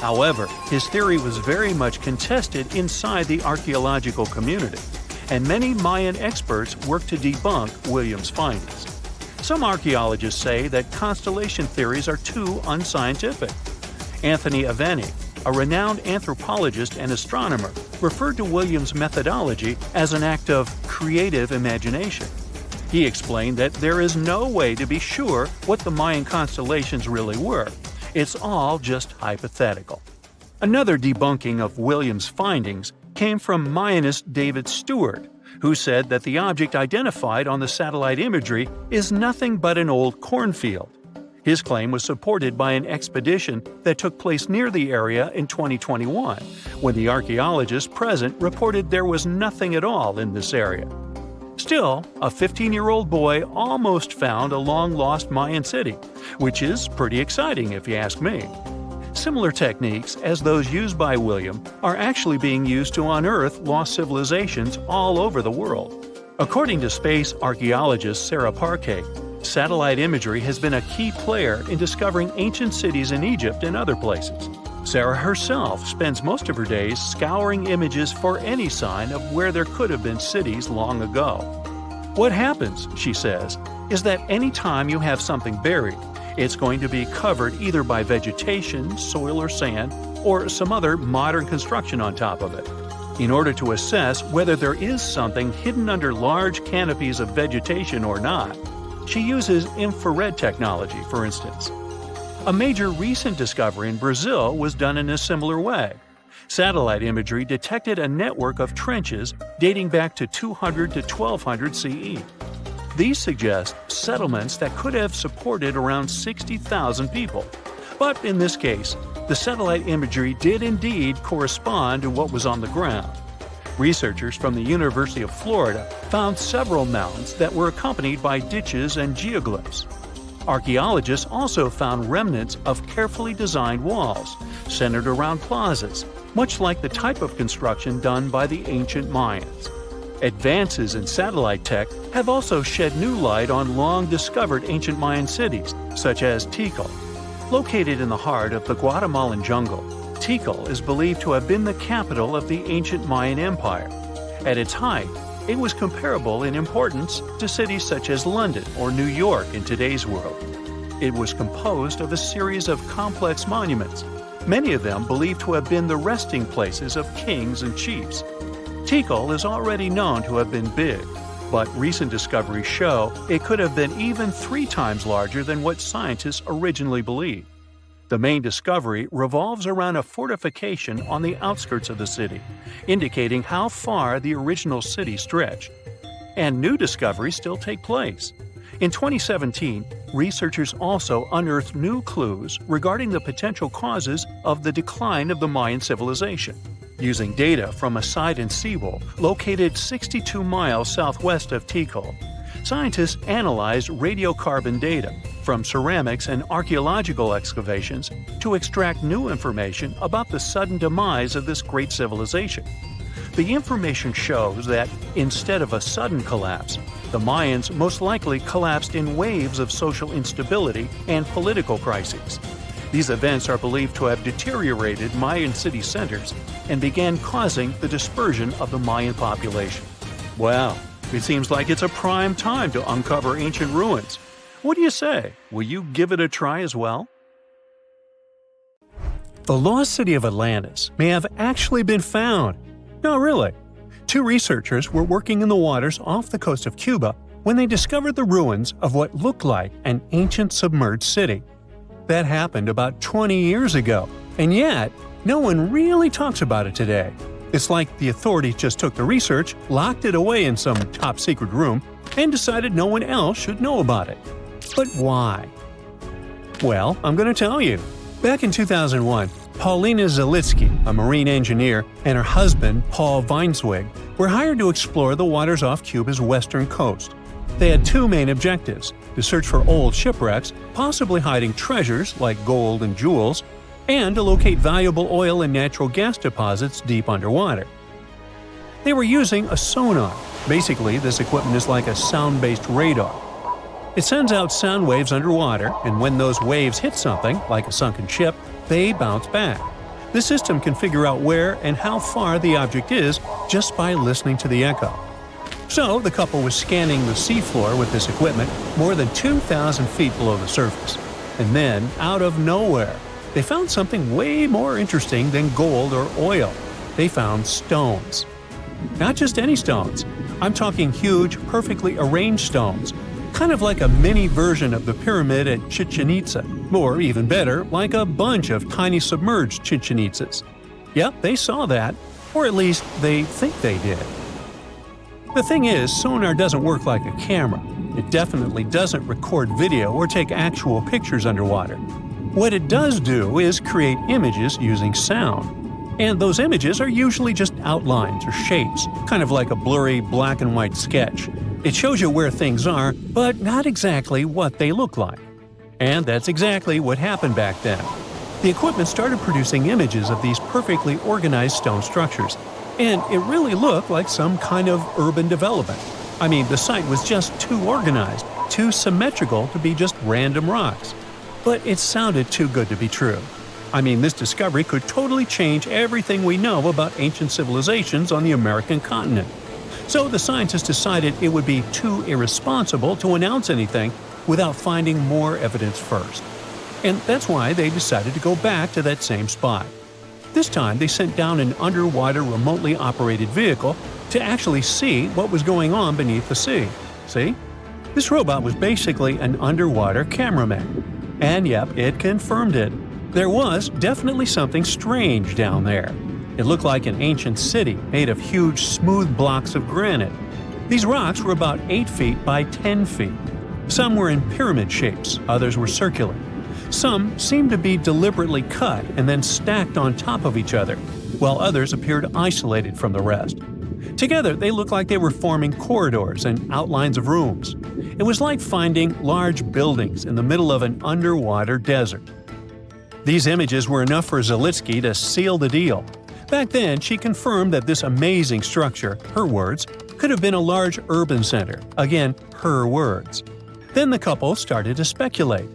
However, his theory was very much contested inside the archaeological community, and many Mayan experts worked to debunk William's findings. Some archaeologists say that constellation theories are too unscientific. Anthony Aveni, a renowned anthropologist and astronomer, referred to William's methodology as an act of creative imagination. He explained that there is no way to be sure what the Mayan constellations really were. It's all just hypothetical. Another debunking of William's findings came from Mayanist David Stewart, who said that the object identified on the satellite imagery is nothing but an old cornfield. His claim was supported by an expedition that took place near the area in 2021, when the archaeologists present reported there was nothing at all in this area. Still, a 15-year-old boy almost found a long-lost Mayan city, which is pretty exciting if you ask me. Similar techniques as those used by William are actually being used to unearth lost civilizations all over the world. According to space archaeologist Sarah Parquet, satellite imagery has been a key player in discovering ancient cities in Egypt and other places. Sarah herself spends most of her days scouring images for any sign of where there could have been cities long ago. What happens, she says, is that any time you have something buried, it's going to be covered either by vegetation, soil or sand, or some other modern construction on top of it. In order to assess whether there is something hidden under large canopies of vegetation or not, she uses infrared technology, for instance. A major recent discovery in Brazil was done in a similar way. Satellite imagery detected a network of trenches dating back to 200 to 1200 CE. These suggest settlements that could have supported around 60,000 people. But in this case, the satellite imagery did indeed correspond to what was on the ground. Researchers from the University of Florida found several mountains that were accompanied by ditches and geoglyphs. Archaeologists also found remnants of carefully designed walls, centered around plazas, much like the type of construction done by the ancient Mayans. Advances in satellite tech have also shed new light on long-discovered ancient Mayan cities, such as Tikal. Located in the heart of the Guatemalan jungle, Tikal is believed to have been the capital of the ancient Mayan Empire. At its height, it was comparable in importance to cities such as London or New York in today's world. It was composed of a series of complex monuments, many of them believed to have been the resting places of kings and chiefs. Tikal is already known to have been big, but recent discoveries show it could have been even 3 times larger than what scientists originally believed. The main discovery revolves around a fortification on the outskirts of the city, indicating how far the original city stretched. And new discoveries still take place. In 2017, researchers also unearthed new clues regarding the potential causes of the decline of the Mayan civilization. Using data from a Sidon seawall located 62 miles southwest of Tikal, scientists analyzed radiocarbon data from ceramics and archaeological excavations to extract new information about the sudden demise of this great civilization. The information shows that, instead of a sudden collapse, the Mayans most likely collapsed in waves of social instability and political crises. These events are believed to have deteriorated Mayan city centers and began causing the dispersion of the Mayan population. Wow, it seems like it's a prime time to uncover ancient ruins. What do you say? Will you give it a try as well? The lost city of Atlantis may have actually been found. No, really. Two researchers were working in the waters off the coast of Cuba when they discovered the ruins of what looked like an ancient submerged city. That happened about 20 years ago, and yet no one really talks about it today. It's like the authorities just took the research, locked it away in some top-secret room, and decided no one else should know about it. But why? Well, I'm going to tell you. Back in 2001, Paulina Zalitsky, a marine engineer, and her husband, Paul Weinswig, were hired to explore the waters off Cuba's western coast. They had two main objectives: to search for old shipwrecks, possibly hiding treasures like gold and jewels, and to locate valuable oil and natural gas deposits deep underwater. They were using a sonar. Basically, this equipment is like a sound-based radar. It sends out sound waves underwater, and when those waves hit something, like a sunken ship, they bounce back. The system can figure out where and how far the object is just by listening to the echo. So, the couple was scanning the seafloor with this equipment more than 2,000 feet below the surface. And then, out of nowhere, they found something way more interesting than gold or oil. They found stones. Not just any stones. I'm talking huge, perfectly arranged stones. Kind of like a mini version of the pyramid at Chichen Itza, or even better, like a bunch of tiny submerged Chichen Itzas. Yep, they saw that, or at least they think they did. The thing is, sonar doesn't work like a camera. It definitely doesn't record video or take actual pictures underwater. What it does do is create images using sound. And those images are usually just outlines or shapes, kind of like a blurry black and white sketch. It shows you where things are, but not exactly what they look like. And that's exactly what happened back then. The equipment started producing images of these perfectly organized stone structures, and it really looked like some kind of urban development. I mean, the site was just too organized, too symmetrical to be just random rocks. But it sounded too good to be true. I mean, this discovery could totally change everything we know about ancient civilizations on the American continent. So the scientists decided it would be too irresponsible to announce anything without finding more evidence first. And that's why they decided to go back to that same spot. This time they sent down an underwater remotely operated vehicle to actually see what was going on beneath the sea. See? This robot was basically an underwater cameraman. And yep, it confirmed it. There was definitely something strange down there. It looked like an ancient city made of huge, smooth blocks of granite. These rocks were about 8 feet by 10 feet. Some were in pyramid shapes, others were circular. Some seemed to be deliberately cut and then stacked on top of each other, while others appeared isolated from the rest. Together, they looked like they were forming corridors and outlines of rooms. It was like finding large buildings in the middle of an underwater desert. These images were enough for Zalitsky to seal the deal. Back then, she confirmed that this amazing structure, her words, could have been a large urban center. Again, her words. Then the couple started to speculate.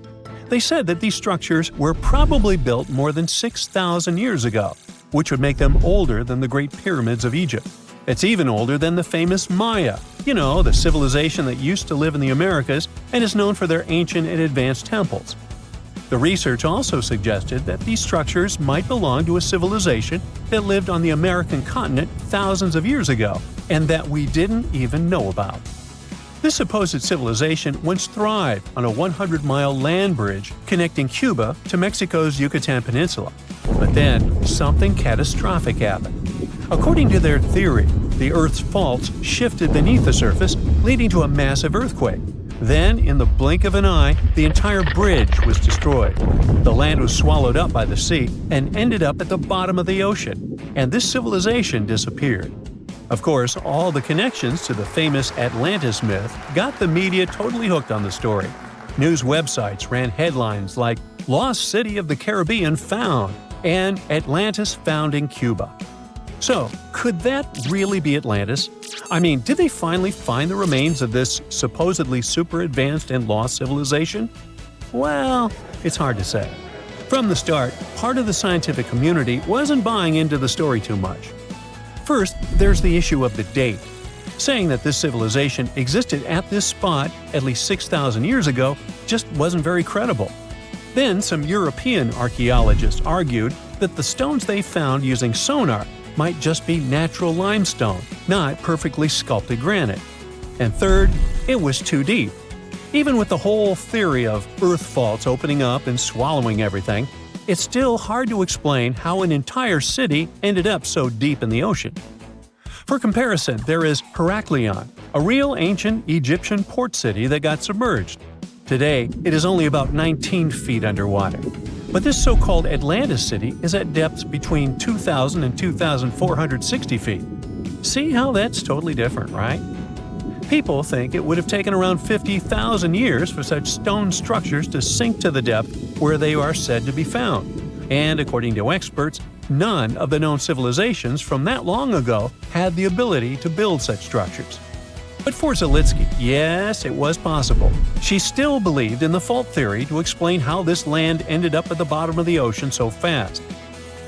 They said that these structures were probably built more than 6,000 years ago, which would make them older than the Great Pyramids of Egypt. It's even older than the famous Maya, the civilization that used to live in the Americas and is known for their ancient and advanced temples. The research also suggested that these structures might belong to a civilization that lived on the American continent thousands of years ago, and that we didn't even know about. This supposed civilization once thrived on a 100-mile land bridge connecting Cuba to Mexico's Yucatan Peninsula. But then, something catastrophic happened. According to their theory, the Earth's faults shifted beneath the surface, leading to a massive earthquake. Then, in the blink of an eye, the entire bridge was destroyed. The land was swallowed up by the sea and ended up at the bottom of the ocean, and this civilization disappeared. Of course, all the connections to the famous Atlantis myth got the media totally hooked on the story. News websites ran headlines like "Lost City of the Caribbean Found" and "Atlantis Found in Cuba." So, could that really be Atlantis? I mean, did they finally find the remains of this supposedly super advanced and lost civilization? Well, it's hard to say. From the start, part of the scientific community wasn't buying into the story too much. First, there's the issue of the date. Saying that this civilization existed at this spot at least 6,000 years ago just wasn't very credible. Then some European archaeologists argued that the stones they found using sonar might just be natural limestone, not perfectly sculpted granite. And third, it was too deep. Even with the whole theory of earth faults opening up and swallowing everything, it's still hard to explain how an entire city ended up so deep in the ocean. For comparison, there is Heraklion, a real ancient Egyptian port city that got submerged. Today, it is only about 19 feet underwater. But this so-called Atlantis city is at depths between 2,000 and 2,460 feet. See how that's totally different, right? People think it would have taken around 50,000 years for such stone structures to sink to the depth where they are said to be found. And according to experts, none of the known civilizations from that long ago had the ability to build such structures. But for Zalitsky, yes, it was possible. She still believed in the fault theory to explain how this land ended up at the bottom of the ocean so fast.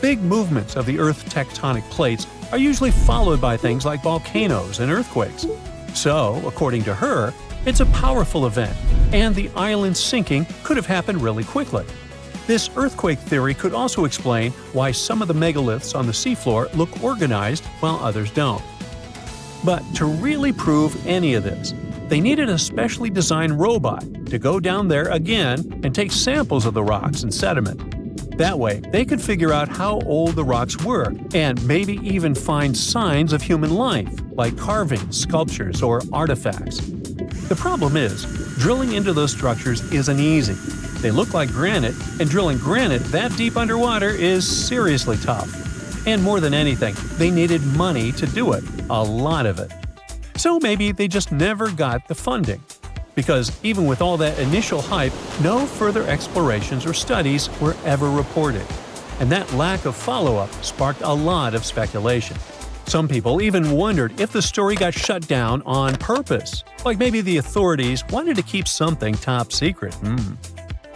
Big movements of the Earth's tectonic plates are usually followed by things like volcanoes and earthquakes. So, according to her, it's a powerful event, and the island sinking could have happened really quickly. This earthquake theory could also explain why some of the megaliths on the seafloor look organized while others don't. But to really prove any of this, they needed a specially designed robot to go down there again and take samples of the rocks and sediment. That way, they could figure out how old the rocks were and maybe even find signs of human life, like carvings, sculptures, or artifacts. The problem is, drilling into those structures isn't easy. They look like granite, and drilling granite that deep underwater is seriously tough. And more than anything, they needed money to do it, a lot of it. So maybe they just never got the funding. Because even with all that initial hype, no further explorations or studies were ever reported. And that lack of follow-up sparked a lot of speculation. Some people even wondered if the story got shut down on purpose, like maybe the authorities wanted to keep something top secret.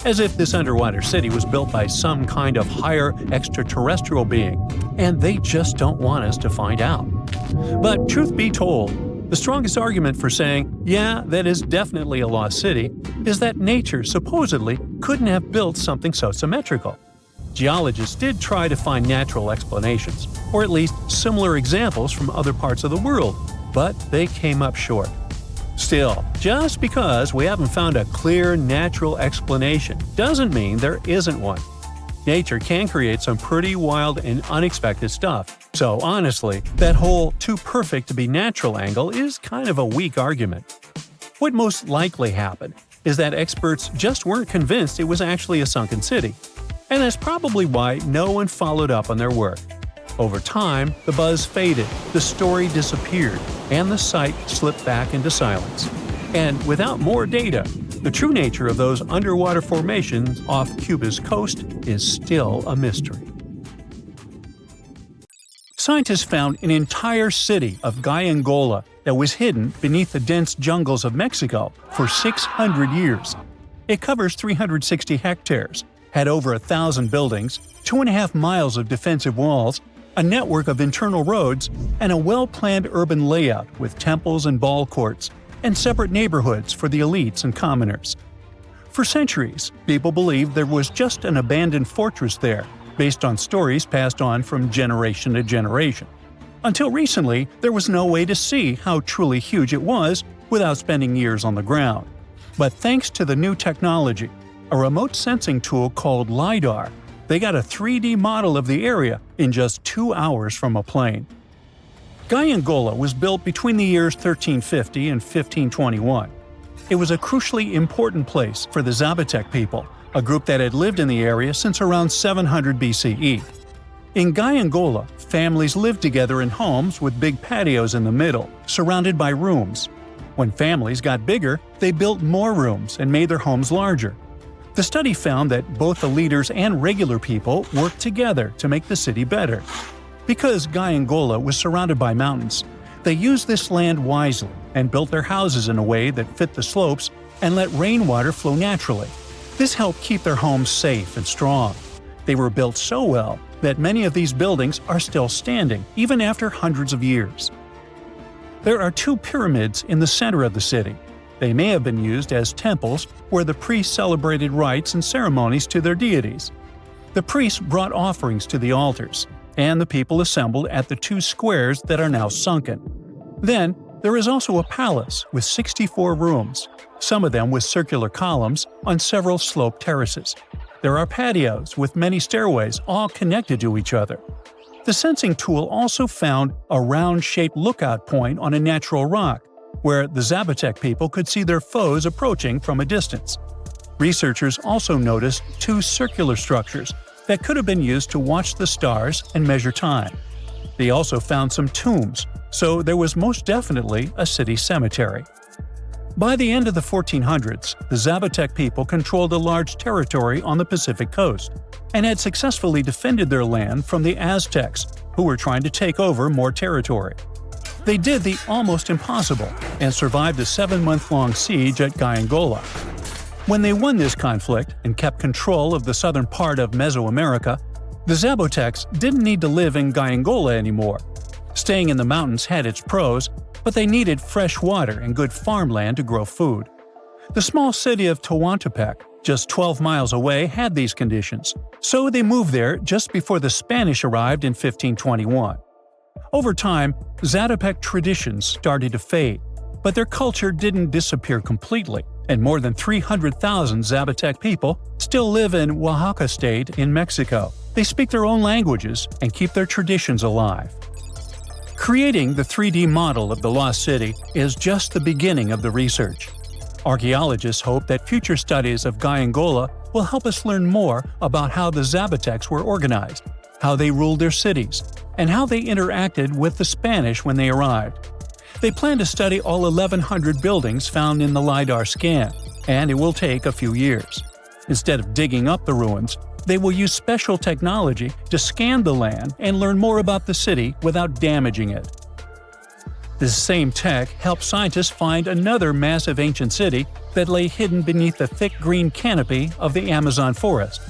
As if this underwater city was built by some kind of higher extraterrestrial being, and they just don't want us to find out. But truth be told, the strongest argument for saying, yeah, that is definitely a lost city, is that nature supposedly couldn't have built something so symmetrical. Geologists did try to find natural explanations, or at least similar examples from other parts of the world, but they came up short. Still, just because we haven't found a clear natural explanation doesn't mean there isn't one. Nature can create some pretty wild and unexpected stuff, so honestly, that whole too perfect to be natural angle is kind of a weak argument. What most likely happened is that experts just weren't convinced it was actually a sunken city. And that's probably why no one followed up on their work. Over time, the buzz faded, the story disappeared, and the site slipped back into silence. And without more data, the true nature of those underwater formations off Cuba's coast is still a mystery. Scientists found an entire city of Gallangola that was hidden beneath the dense jungles of Mexico for 600 years. It covers 360 hectares, had over 1,000 buildings, 2.5 miles of defensive walls, a network of internal roads, and a well-planned urban layout with temples and ball courts, and separate neighborhoods for the elites and commoners. For centuries, people believed there was just an abandoned fortress there, based on stories passed on from generation to generation. Until recently, there was no way to see how truly huge it was without spending years on the ground. But thanks to the new technology, a remote sensing tool called LiDAR, they got a 3D model of the area in just 2 hours from a plane. Gallangola was built between the years 1350 and 1521. It was a crucially important place for the Zapotec people, a group that had lived in the area since around 700 BCE. In Gallangola, families lived together in homes with big patios in the middle, surrounded by rooms. When families got bigger, they built more rooms and made their homes larger. The study found that both the leaders and regular people worked together to make the city better. Because Gallangola was surrounded by mountains, they used this land wisely and built their houses in a way that fit the slopes and let rainwater flow naturally. This helped keep their homes safe and strong. They were built so well that many of these buildings are still standing, even after hundreds of years. There are two pyramids in the center of the city. They may have been used as temples where the priests celebrated rites and ceremonies to their deities. The priests brought offerings to the altars, and the people assembled at the two squares that are now sunken. Then, there is also a palace with 64 rooms, some of them with circular columns on several sloped terraces. There are patios with many stairways all connected to each other. The sensing tool also found a round-shaped lookout point on a natural rock, where the Zapotec people could see their foes approaching from a distance. Researchers also noticed two circular structures that could have been used to watch the stars and measure time. They also found some tombs, so there was most definitely a city cemetery. By the end of the 1400s, the Zapotec people controlled a large territory on the Pacific coast and had successfully defended their land from the Aztecs, who were trying to take over more territory. They did the almost impossible and survived a 7-month-long siege at Gyangola. When they won this conflict and kept control of the southern part of Mesoamerica, the Zapotecs didn't need to live in Gyangola anymore. Staying in the mountains had its pros, but they needed fresh water and good farmland to grow food. The small city of Tehuantepec, just 12 miles away, had these conditions, so they moved there just before the Spanish arrived in 1521. Over time, Zapotec traditions started to fade, but their culture didn't disappear completely, and more than 300,000 Zapotec people still live in Oaxaca State in Mexico. They speak their own languages and keep their traditions alive. Creating the 3D model of the lost city is just the beginning of the research. Archaeologists hope that future studies of Gyangola will help us learn more about how the Zapotecs were organized, how they ruled their cities, and how they interacted with the Spanish when they arrived. They plan to study all 1,100 buildings found in the LiDAR scan, and it will take a few years. Instead of digging up the ruins, they will use special technology to scan the land and learn more about the city without damaging it. This same tech helped scientists find another massive ancient city that lay hidden beneath the thick green canopy of the Amazon forest.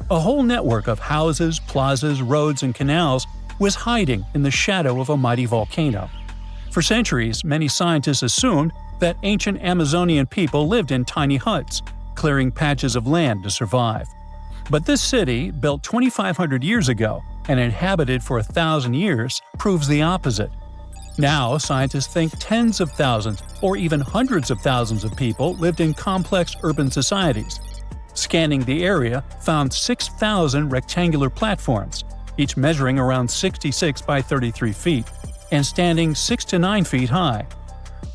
A whole network of houses, plazas, roads, and canals was hiding in the shadow of a mighty volcano. For centuries, many scientists assumed that ancient Amazonian people lived in tiny huts, clearing patches of land to survive. But this city, built 2,500 years ago and inhabited for 1,000 years, proves the opposite. Now, scientists think tens of thousands or even hundreds of thousands of people lived in complex urban societies. Scanning the area found 6,000 rectangular platforms, each measuring around 66 by 33 feet, and standing 6 to 9 feet high.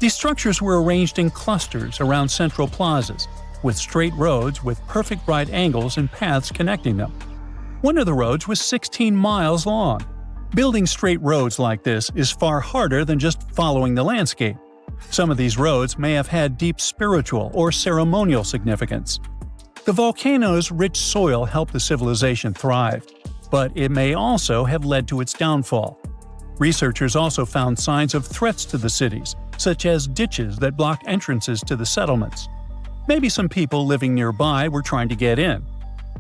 These structures were arranged in clusters around central plazas, with straight roads with perfect right angles and paths connecting them. One of the roads was 16 miles long. Building straight roads like this is far harder than just following the landscape. Some of these roads may have had deep spiritual or ceremonial significance. The volcano's rich soil helped the civilization thrive, but it may also have led to its downfall. Researchers also found signs of threats to the cities, such as ditches that blocked entrances to the settlements. Maybe some people living nearby were trying to get in.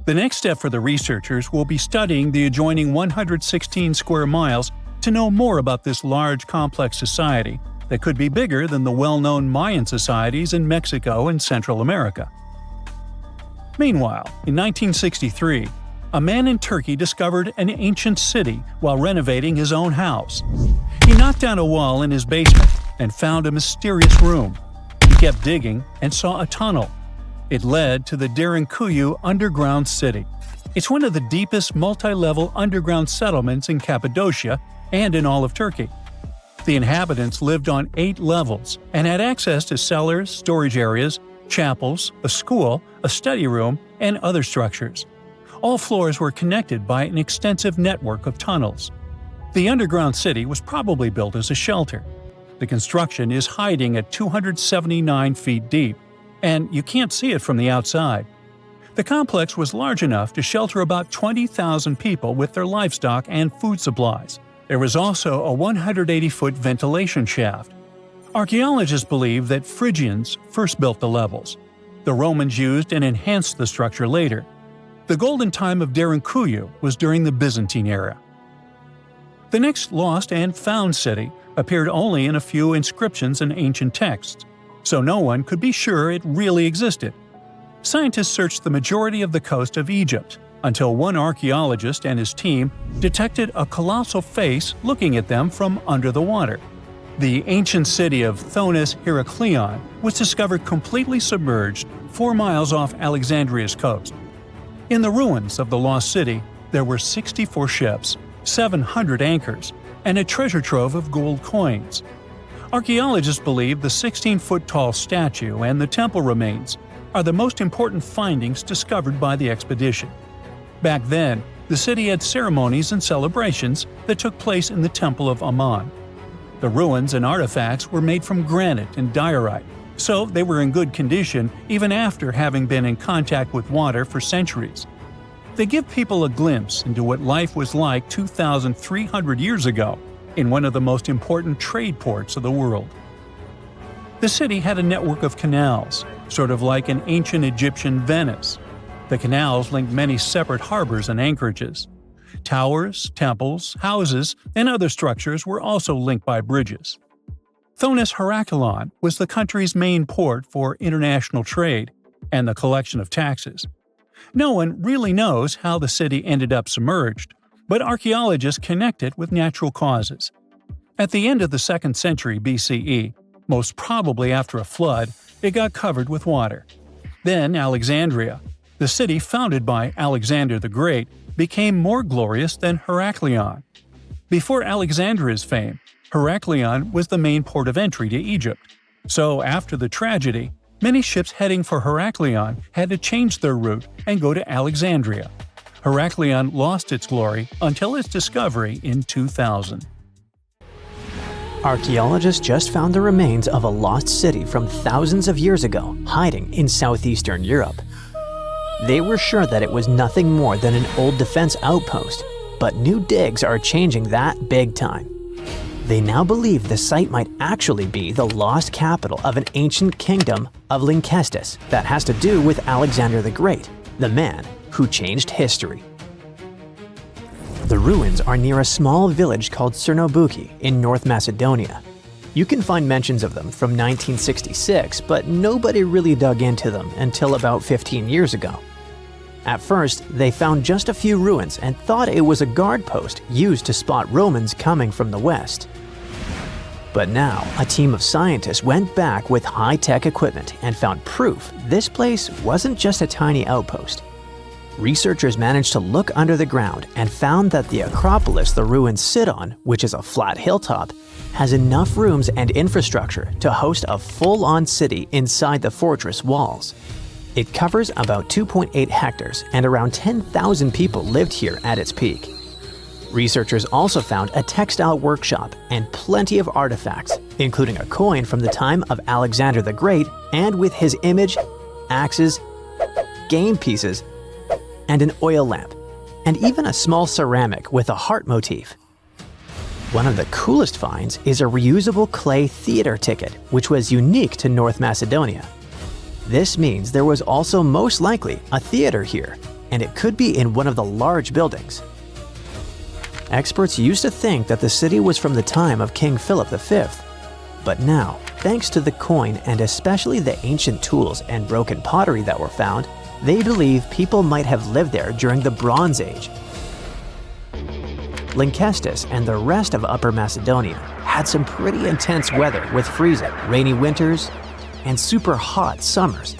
The next step for the researchers will be studying the adjoining 116 square miles to know more about this large, complex society that could be bigger than the well-known Mayan societies in Mexico and Central America. Meanwhile, in 1963, a man in Turkey discovered an ancient city while renovating his own house. He knocked down a wall in his basement and found a mysterious room. He kept digging and saw a tunnel. It led to the Derinkuyu underground city. It's one of the deepest multi-level underground settlements in Cappadocia and in all of Turkey. The inhabitants lived on 8 levels and had access to cellars, storage areas, chapels, a school, a study room, and other structures. All floors were connected by an extensive network of tunnels. The underground city was probably built as a shelter. The construction is hiding at 279 feet deep, and you can't see it from the outside. The complex was large enough to shelter about 20,000 people with their livestock and food supplies. There was also a 180-foot ventilation shaft. Archaeologists believe that Phrygians first built the levels. The Romans used and enhanced the structure later. The golden time of Derinkuyu was during the Byzantine era. The next lost and found city appeared only in a few inscriptions and ancient texts, so no one could be sure it really existed. Scientists searched the majority of the coast of Egypt until one archaeologist and his team detected a colossal face looking at them from under the water. The ancient city of Thonis Heraklion was discovered completely submerged 4 miles off Alexandria's coast. In the ruins of the lost city, there were 64 ships, 700 anchors, and a treasure trove of gold coins. Archaeologists believe the 16-foot-tall statue and the temple remains are the most important findings discovered by the expedition. Back then, the city had ceremonies and celebrations that took place in the Temple of Ammon. The ruins and artifacts were made from granite and diorite, so they were in good condition even after having been in contact with water for centuries. They give people a glimpse into what life was like 2,300 years ago in one of the most important trade ports of the world. The city had a network of canals, sort of like an ancient Egyptian Venice. The canals linked many separate harbors and anchorages. Towers, temples, houses, and other structures were also linked by bridges. Thonis Heraklion was the country's main port for international trade and the collection of taxes. No one really knows how the city ended up submerged, but archaeologists connect it with natural causes. At the end of the 2nd century BCE, most probably after a flood, it got covered with water. Then Alexandria, the city founded by Alexander the Great, became more glorious than Heraklion. Before Alexandria's fame, Heraklion was the main port of entry to Egypt. So after the tragedy, many ships heading for Heraklion had to change their route and go to Alexandria. Heraklion lost its glory until its discovery in 2000. Archaeologists just found the remains of a lost city from thousands of years ago hiding in southeastern Europe. They were sure that it was nothing more than an old defense outpost, but new digs are changing that big time. They now believe the site might actually be the lost capital of an ancient kingdom of Lynkestis that has to do with Alexander the Great, the man who changed history. The ruins are near a small village called Cernobuki in North Macedonia. You can find mentions of them from 1966, but nobody really dug into them until about 15 years ago. At first, they found just a few ruins and thought it was a guard post used to spot Romans coming from the west. But now, a team of scientists went back with high-tech equipment and found proof this place wasn't just a tiny outpost. Researchers managed to look under the ground and found that the Acropolis the ruins sit on, which is a flat hilltop, has enough rooms and infrastructure to host a full-on city inside the fortress walls. It covers about 2.8 hectares and around 10,000 people lived here at its peak. Researchers also found a textile workshop and plenty of artifacts, including a coin from the time of Alexander the Great and with his image, axes, game pieces, and an oil lamp, and even a small ceramic with a heart motif. One of the coolest finds is a reusable clay theater ticket, which was unique to North Macedonia. This means there was also most likely a theater here, and it could be in one of the large buildings. Experts used to think that the city was from the time of King Philip V, but now, thanks to the coin and especially the ancient tools and broken pottery that were found, they believe people might have lived there during the Bronze Age. Lynkestis and the rest of Upper Macedonia had some pretty intense weather with freezing, rainy winters, and super hot summers.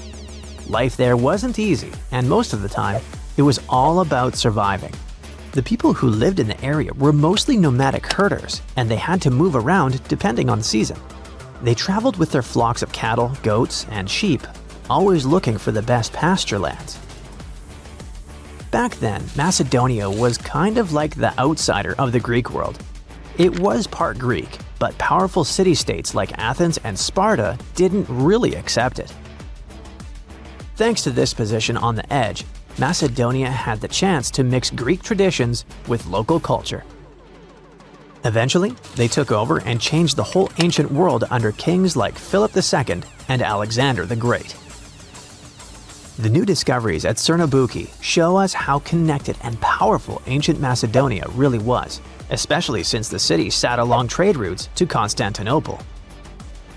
Life there wasn't easy, and most of the time, it was all about surviving. The people who lived in the area were mostly nomadic herders, and they had to move around depending on the season. They traveled with their flocks of cattle, goats, and sheep, always looking for the best pasture lands. Back then, Macedonia was kind of like the outsider of the Greek world. It was part Greek, but powerful city-states like Athens and Sparta didn't really accept it. Thanks to this position on the edge, Macedonia had the chance to mix Greek traditions with local culture. Eventually, they took over and changed the whole ancient world under kings like Philip II and Alexander the Great. The new discoveries at Cernobuki show us how connected and powerful ancient Macedonia really was, especially since the city sat along trade routes to Constantinople.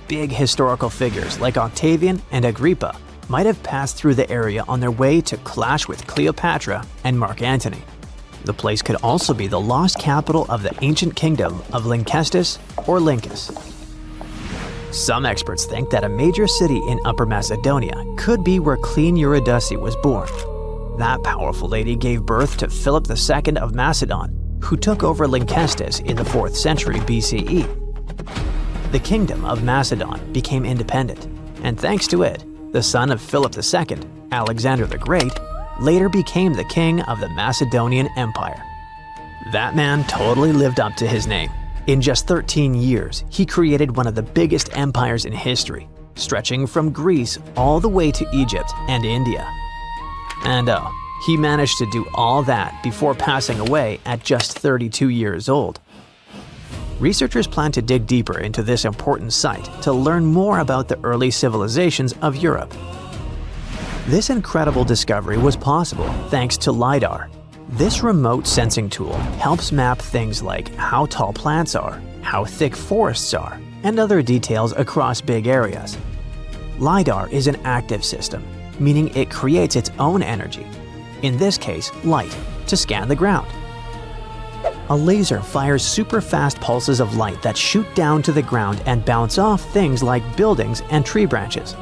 Big historical figures like Octavian and Agrippa might have passed through the area on their way to clash with Cleopatra and Mark Antony. The place could also be the lost capital of the ancient kingdom of Lynkestis or Lyncus. Some experts think that a major city in Upper Macedonia could be where Queen Eurydice was born. That powerful lady gave birth to Philip II of Macedon, who took over Lynkestis in the 4th century BCE. The kingdom of Macedon became independent, and thanks to it, the son of Philip II, Alexander the Great, later became the king of the Macedonian Empire. That man totally lived up to his name. In just 13 years, he created one of the biggest empires in history, stretching from Greece all the way to Egypt and India. And he managed to do all that before passing away at just 32 years old. Researchers plan to dig deeper into this important site to learn more about the early civilizations of Europe. This incredible discovery was possible thanks to LiDAR. This remote sensing tool helps map things like how tall plants are, how thick forests are, and other details across big areas. LiDAR is an active system, meaning it creates its own energy, in this case light, to scan the ground. A laser fires super-fast pulses of light that shoot down to the ground and bounce off things like buildings and tree branches.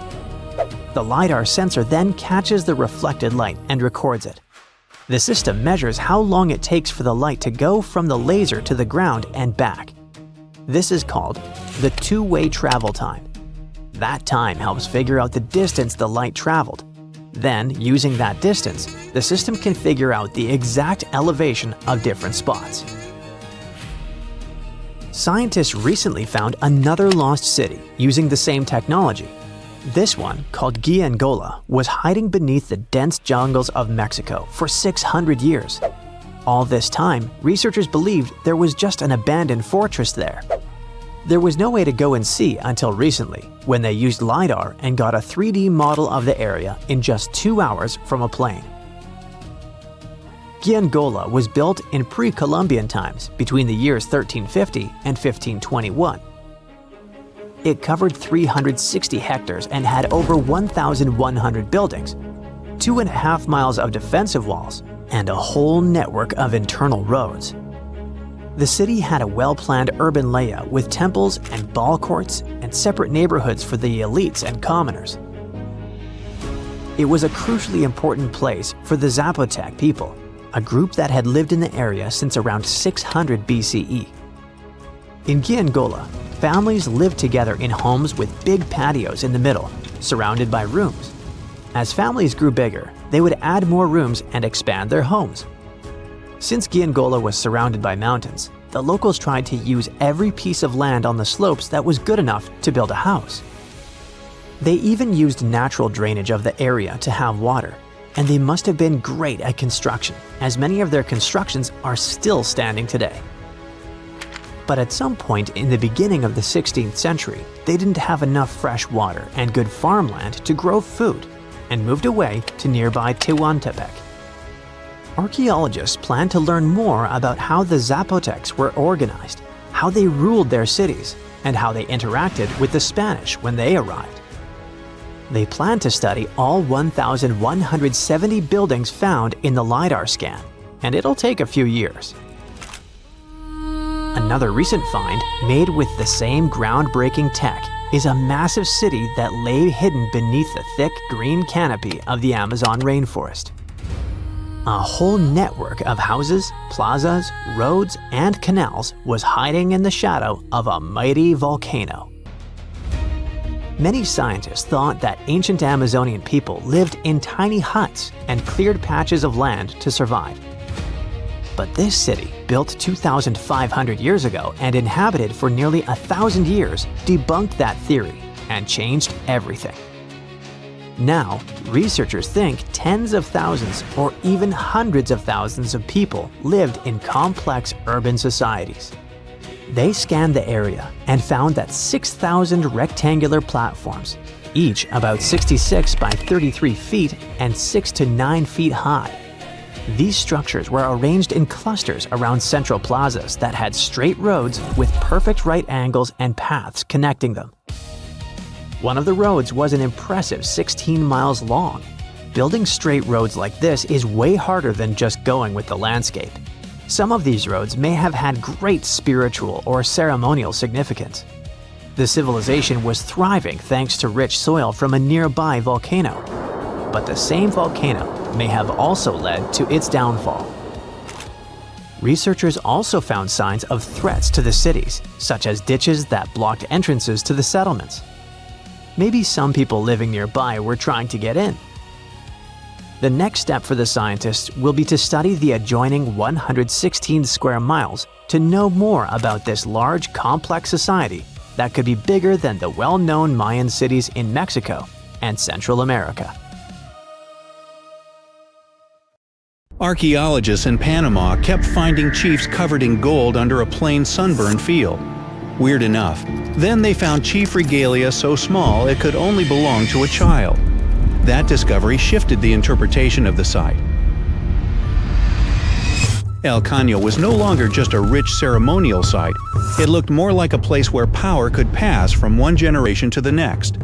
The LiDAR sensor then catches the reflected light and records it. The system measures how long it takes for the light to go from the laser to the ground and back. This is called the two-way travel time. That time helps figure out the distance the light traveled. Then, using that distance, the system can figure out the exact elevation of different spots. Scientists recently found another lost city using the same technology. This one, called Giangola, was hiding beneath the dense jungles of Mexico for 600 years. All this time, researchers believed there was just an abandoned fortress there. There was no way to go and see until recently, when they used LiDAR and got a 3D model of the area in just 2 hours from a plane. Giangola was built in pre-Columbian times between the years 1350 and 1521. It covered 360 hectares and had over 1,100 buildings, 2.5 miles of defensive walls, and a whole network of internal roads. The city had a well-planned urban layout with temples and ball courts and separate neighborhoods for the elites and commoners. It was a crucially important place for the Zapotec people, a group that had lived in the area since around 600 BCE. In Giangola, families lived together in homes with big patios in the middle, surrounded by rooms. As families grew bigger, they would add more rooms and expand their homes. Since Giangola was surrounded by mountains, the locals tried to use every piece of land on the slopes that was good enough to build a house. They even used natural drainage of the area to have water, and they must have been great at construction, as many of their constructions are still standing today. But at some point in the beginning of the 16th century, they didn't have enough fresh water and good farmland to grow food, and moved away to nearby Tehuantepec. Archaeologists plan to learn more about how the Zapotecs were organized, how they ruled their cities, and how they interacted with the Spanish when they arrived. They plan to study all 1,170 buildings found in the LiDAR scan, and it'll take a few years. Another recent find, made with the same groundbreaking tech, is a massive city that lay hidden beneath the thick green canopy of the Amazon rainforest. A whole network of houses, plazas, roads, and canals was hiding in the shadow of a mighty volcano. Many scientists thought that ancient Amazonian people lived in tiny huts and cleared patches of land to survive. But this city, built 2,500 years ago and inhabited for nearly 1,000 years, debunked that theory and changed everything. Now, researchers think tens of thousands or even hundreds of thousands of people lived in complex urban societies. They scanned the area and found that 6,000 rectangular platforms, each about 66 by 33 feet and 6 to 9 feet high, These structures were arranged in clusters around central plazas that had straight roads with perfect right angles and paths connecting them. One of the roads was an impressive 16 miles long. Building straight roads like this is way harder than just going with the landscape. Some of these roads may have had great spiritual or ceremonial significance. The civilization was thriving thanks to rich soil from a nearby volcano. But the same volcano may have also led to its downfall. Researchers also found signs of threats to the cities, such as ditches that blocked entrances to the settlements. Maybe some people living nearby were trying to get in. The next step for the scientists will be to study the adjoining 116 square miles to know more about this large, complex society that could be bigger than the well-known Mayan cities in Mexico and Central America. Archaeologists in Panama kept finding chiefs covered in gold under a plain sunburned field. Weird enough, then they found chief regalia so small it could only belong to a child. That discovery shifted the interpretation of the site. El Caño was no longer just a rich ceremonial site. It looked more like a place where power could pass from one generation to the next.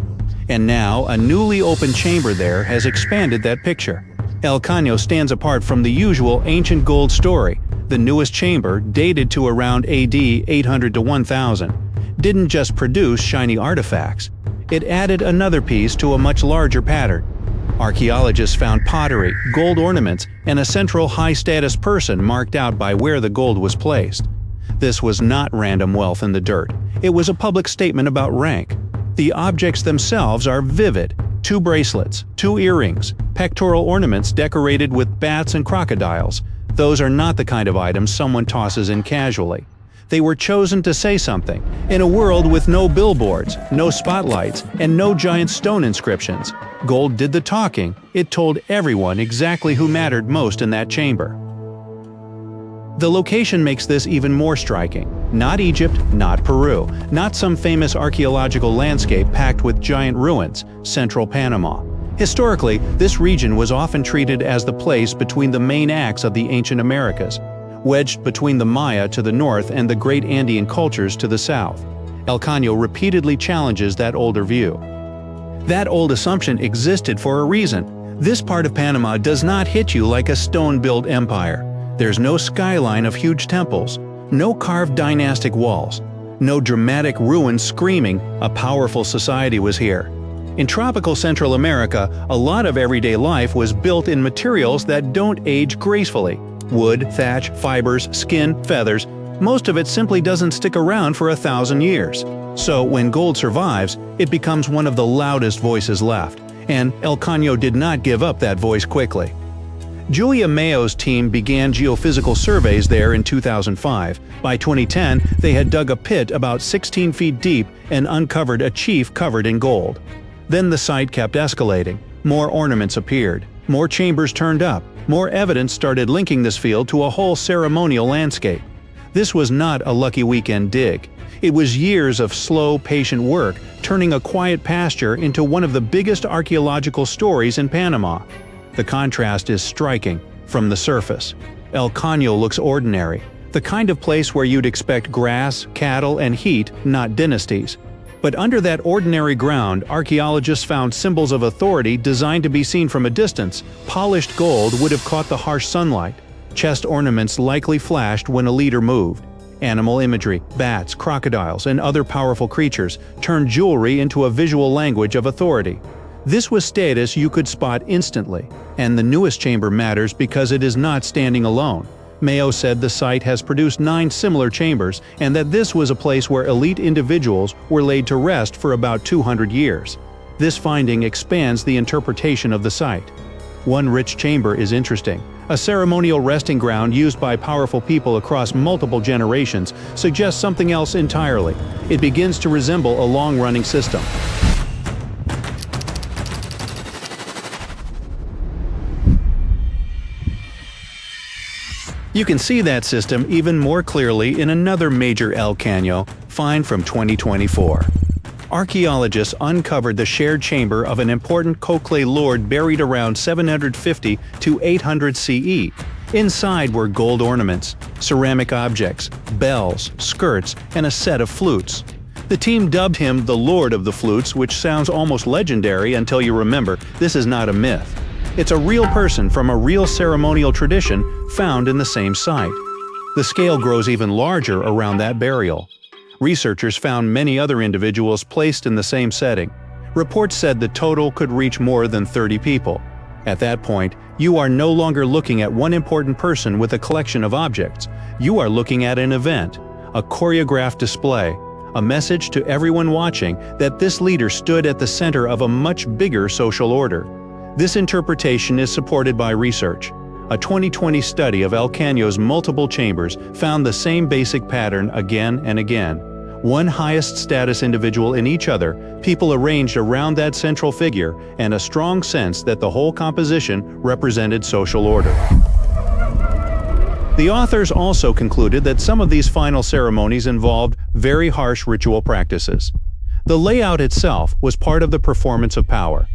And now, a newly opened chamber there has expanded that picture. El Caño stands apart from the usual ancient gold story. The newest chamber, dated to around AD 800 to 1000, didn't just produce shiny artifacts. It added another piece to a much larger pattern. Archaeologists found pottery, gold ornaments, and a central high-status person marked out by where the gold was placed. This was not random wealth in the dirt. It was a public statement about rank. The objects themselves are vivid. 2 bracelets, 2 earrings, pectoral ornaments decorated with bats and crocodiles. Those are not the kind of items someone tosses in casually. They were chosen to say something. In a world with no billboards, no spotlights, and no giant stone inscriptions, gold did the talking. It told everyone exactly who mattered most in that chamber. The location makes this even more striking. Not Egypt, not Peru, not some famous archaeological landscape packed with giant ruins, central Panama. Historically, this region was often treated as the place between the main acts of the ancient Americas, wedged between the Maya to the north and the great Andean cultures to the south. El Caño repeatedly challenges that older view. That old assumption existed for a reason. This part of Panama does not hit you like a stone-built empire. There's no skyline of huge temples, no carved dynastic walls, no dramatic ruins screaming a powerful society was here. In tropical Central America, a lot of everyday life was built in materials that don't age gracefully. Wood, thatch, fibers, skin, feathers, most of it simply doesn't stick around for 1,000 years. So when gold survives, it becomes one of the loudest voices left, and El Caño did not give up that voice quickly. Julia Mayo's team began geophysical surveys there in 2005. By 2010, they had dug a pit about 16 feet deep and uncovered a chief covered in gold. Then the site kept escalating. More ornaments appeared. More chambers turned up. More evidence started linking this field to a whole ceremonial landscape. This was not a lucky weekend dig. It was years of slow, patient work, turning a quiet pasture into one of the biggest archaeological stories in Panama. The contrast is striking. From the surface, El Caño looks ordinary, the kind of place where you'd expect grass, cattle, and heat, not dynasties. But under that ordinary ground, archaeologists found symbols of authority designed to be seen from a distance. Polished gold would have caught the harsh sunlight. Chest ornaments likely flashed when a leader moved. Animal imagery, bats, crocodiles, and other powerful creatures turned jewelry into a visual language of authority. This was status you could spot instantly, and the newest chamber matters because it is not standing alone. Mayo said the site has produced 9 similar chambers and that this was a place where elite individuals were laid to rest for about 200 years. This finding expands the interpretation of the site. One rich chamber is interesting. A ceremonial resting ground used by powerful people across multiple generations suggests something else entirely. It begins to resemble a long-running system. You can see that system even more clearly in another major El Caño find from 2024. Archaeologists uncovered the shared chamber of an important Kokle lord buried around 750 to 800 CE. Inside were gold ornaments, ceramic objects, bells, skirts, and a set of flutes. The team dubbed him the Lord of the Flutes, which sounds almost legendary until you remember this is not a myth. It's a real person from a real ceremonial tradition found in the same site. The scale grows even larger around that burial. Researchers found many other individuals placed in the same setting. Reports said the total could reach more than 30 people. At that point, you are no longer looking at one important person with a collection of objects. You are looking at an event, a choreographed display, a message to everyone watching that this leader stood at the center of a much bigger social order. This interpretation is supported by research. A 2020 study of El Caño's multiple chambers found the same basic pattern again and again. One highest status individual in each other, people arranged around that central figure, and a strong sense that the whole composition represented social order. The authors also concluded that some of these final ceremonies involved very harsh ritual practices. The layout itself was part of the performance of power.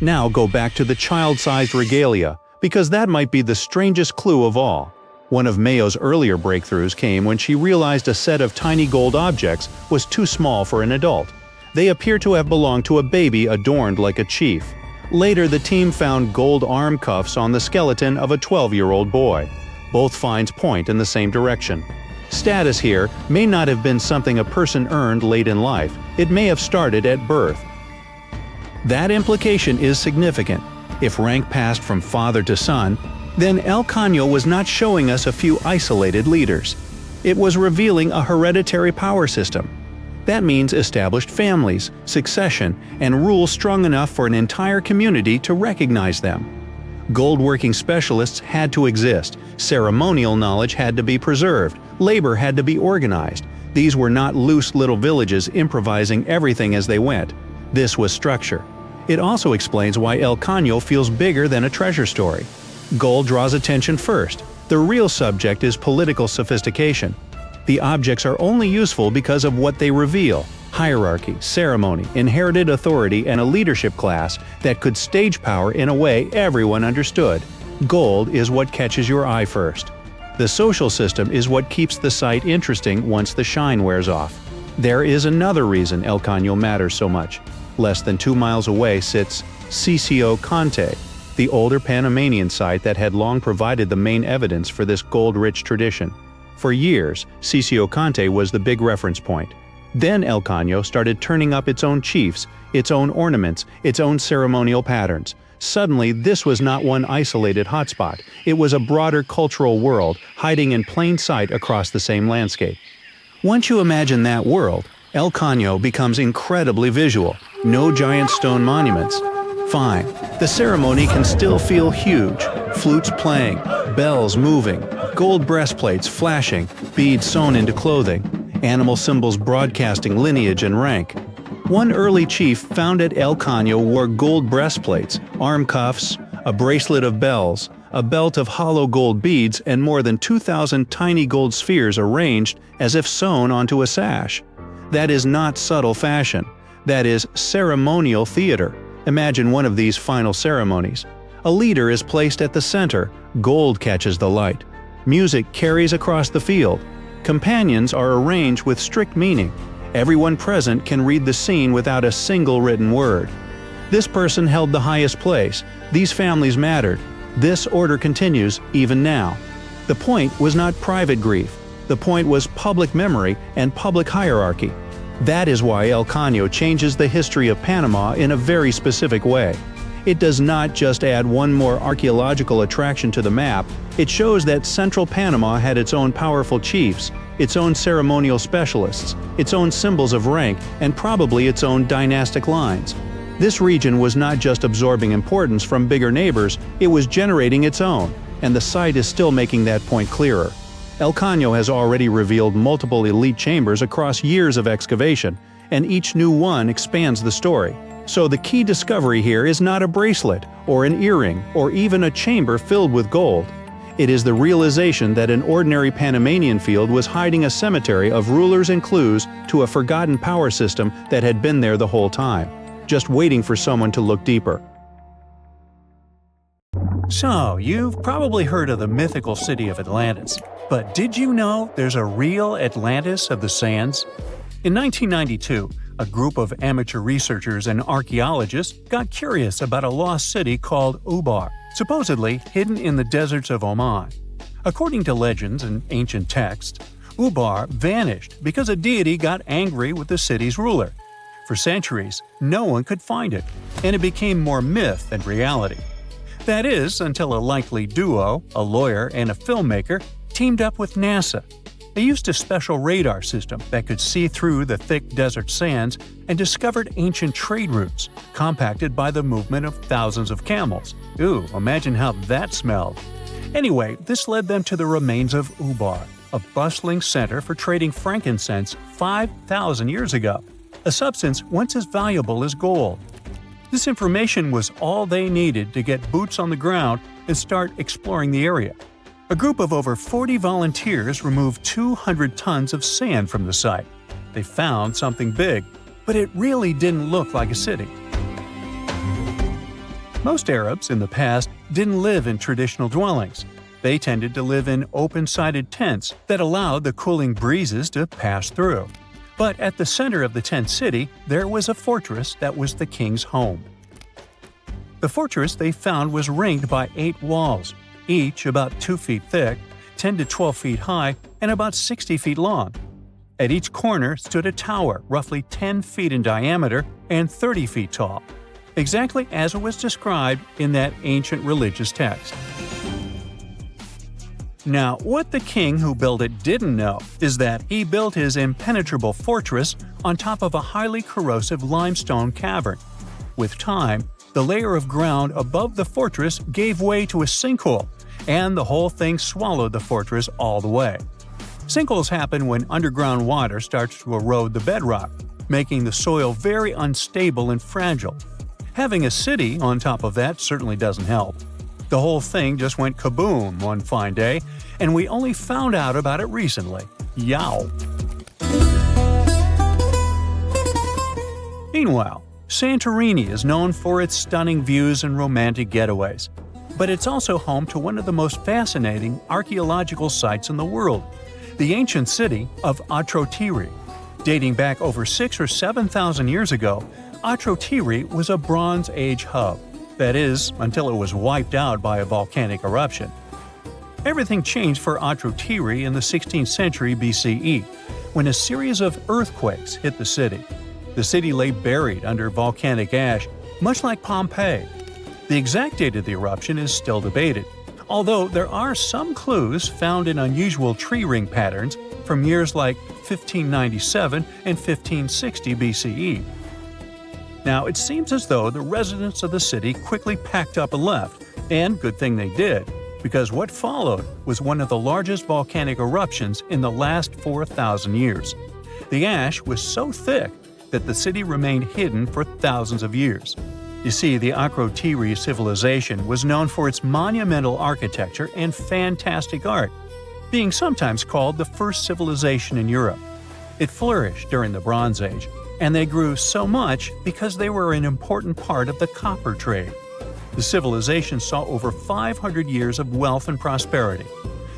Now go back to the child-sized regalia, because that might be the strangest clue of all. One of Mayo's earlier breakthroughs came when she realized a set of tiny gold objects was too small for an adult. They appear to have belonged to a baby adorned like a chief. Later, the team found gold arm cuffs on the skeleton of a 12-year-old boy. Both finds point in the same direction. Status here may not have been something a person earned late in life. It may have started at birth. That implication is significant. If rank passed from father to son, then El Caño was not showing us a few isolated leaders. It was revealing a hereditary power system. That means established families, succession, and rules strong enough for an entire community to recognize them. Gold-working specialists had to exist, ceremonial knowledge had to be preserved, labor had to be organized. These were not loose little villages improvising everything as they went. This was structure. It also explains why El Caño feels bigger than a treasure story. Gold draws attention first. The real subject is political sophistication. The objects are only useful because of what they reveal: hierarchy, ceremony, inherited authority, and a leadership class that could stage power in a way everyone understood. Gold is what catches your eye first. The social system is what keeps the site interesting once the shine wears off. There is another reason El Caño matters so much. Less than 2 miles away sits Sitio Conte, the older Panamanian site that had long provided the main evidence for this gold-rich tradition. For years, Sitio Conte was the big reference point. Then El Caño started turning up its own chiefs, its own ornaments, its own ceremonial patterns. Suddenly, this was not one isolated hotspot. It was a broader cultural world, hiding in plain sight across the same landscape. Once you imagine that world, El Caño becomes incredibly visual. No giant stone monuments. Fine, the ceremony can still feel huge. Flutes playing, bells moving, gold breastplates flashing, beads sewn into clothing, animal symbols broadcasting lineage and rank. One early chief found at El Caño wore gold breastplates, arm cuffs, a bracelet of bells, a belt of hollow gold beads, and more than 2,000 tiny gold spheres arranged as if sewn onto a sash. That is not subtle fashion. That is ceremonial theater. Imagine one of these final ceremonies. A leader is placed at the center. Gold catches the light. Music carries across the field. Companions are arranged with strict meaning. Everyone present can read the scene without a single written word. This person held the highest place. These families mattered. This order continues even now. The point was not private grief. The point was public memory and public hierarchy. That is why El Caño changes the history of Panama in a very specific way. It does not just add one more archaeological attraction to the map, it shows that central Panama had its own powerful chiefs, its own ceremonial specialists, its own symbols of rank, and probably its own dynastic lines. This region was not just absorbing importance from bigger neighbors, it was generating its own, and the site is still making that point clearer. El Caño has already revealed multiple elite chambers across years of excavation, and each new one expands the story. So the key discovery here is not a bracelet, or an earring, or even a chamber filled with gold. It is the realization that an ordinary Panamanian field was hiding a cemetery of rulers and clues to a forgotten power system that had been there the whole time, just waiting for someone to look deeper. So, you've probably heard of the mythical city of Atlantis. But did you know there's a real Atlantis of the sands? In 1992, a group of amateur researchers and archaeologists got curious about a lost city called Ubar, supposedly hidden in the deserts of Oman. According to legends and ancient texts, Ubar vanished because a deity got angry with the city's ruler. For centuries, no one could find it, and it became more myth than reality. That is, until a likely duo, a lawyer and a filmmaker, teamed up with NASA. They used a special radar system that could see through the thick desert sands and discovered ancient trade routes, compacted by the movement of thousands of camels. Ooh, imagine how that smelled. Anyway, this led them to the remains of Ubar, a bustling center for trading frankincense 5,000 years ago, a substance once as valuable as gold. This information was all they needed to get boots on the ground and start exploring the area. A group of over 40 volunteers removed 200 tons of sand from the site. They found something big, but it really didn't look like a city. Most Arabs in the past didn't live in traditional dwellings. They tended to live in open-sided tents that allowed the cooling breezes to pass through. But at the center of the tent city, there was a fortress that was the king's home. The fortress they found was ringed by 8 walls, each about 2 feet thick, 10 to 12 feet high, and about 60 feet long. At each corner stood a tower roughly 10 feet in diameter and 30 feet tall, exactly as it was described in that ancient religious text. Now, what the king who built it didn't know is that he built his impenetrable fortress on top of a highly corrosive limestone cavern. With time, the layer of ground above the fortress gave way to a sinkhole, and the whole thing swallowed the fortress all the way. Sinkholes happen when underground water starts to erode the bedrock, making the soil very unstable and fragile. Having a city on top of that certainly doesn't help. The whole thing just went kaboom one fine day, and we only found out about it recently. Yow! Meanwhile, Santorini is known for its stunning views and romantic getaways. But it's also home to one of the most fascinating archaeological sites in the world, the ancient city of Atrotiri. Dating back over 6,000 or 7,000 years ago, Atrotiri was a Bronze Age hub. That is, until it was wiped out by a volcanic eruption. Everything changed for Atrotiri in the 16th century BCE, when a series of earthquakes hit the city. The city lay buried under volcanic ash, much like Pompeii. The exact date of the eruption is still debated, although there are some clues found in unusual tree ring patterns from years like 1597 and 1560 BCE. Now, it seems as though the residents of the city quickly packed up and left, and good thing they did, because what followed was one of the largest volcanic eruptions in the last 4,000 years. The ash was so thick that the city remained hidden for thousands of years. You see, the Akrotiri civilization was known for its monumental architecture and fantastic art, being sometimes called the first civilization in Europe. It flourished during the Bronze Age, and they grew so much because they were an important part of the copper trade. The civilization saw over 500 years of wealth and prosperity.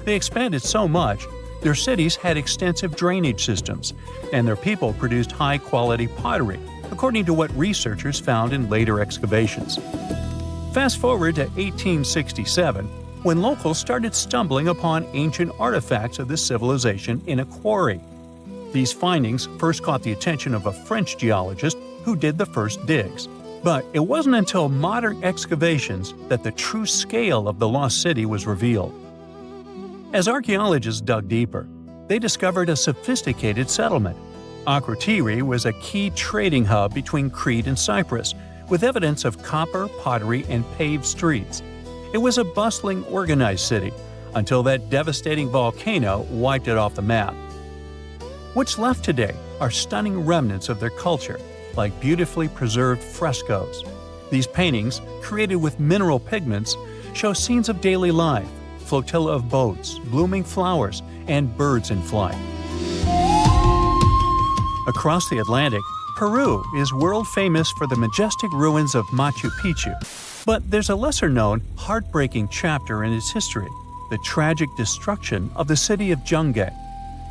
They expanded so much, their cities had extensive drainage systems, and their people produced high-quality pottery, according to what researchers found in later excavations. Fast forward to 1867, when locals started stumbling upon ancient artifacts of this civilization in a quarry. These findings first caught the attention of a French geologist who did the first digs. But it wasn't until modern excavations that the true scale of the lost city was revealed. As archaeologists dug deeper, they discovered a sophisticated settlement. Akrotiri was a key trading hub between Crete and Cyprus, with evidence of copper, pottery, and paved streets. It was a bustling, organized city, until that devastating volcano wiped it off the map. What's left today are stunning remnants of their culture, like beautifully preserved frescoes. These paintings, created with mineral pigments, show scenes of daily life, flotilla of boats, blooming flowers, and birds in flight. Across the Atlantic, Peru is world-famous for the majestic ruins of Machu Picchu. But there's a lesser-known, heartbreaking chapter in its history, the tragic destruction of the city of Jungay.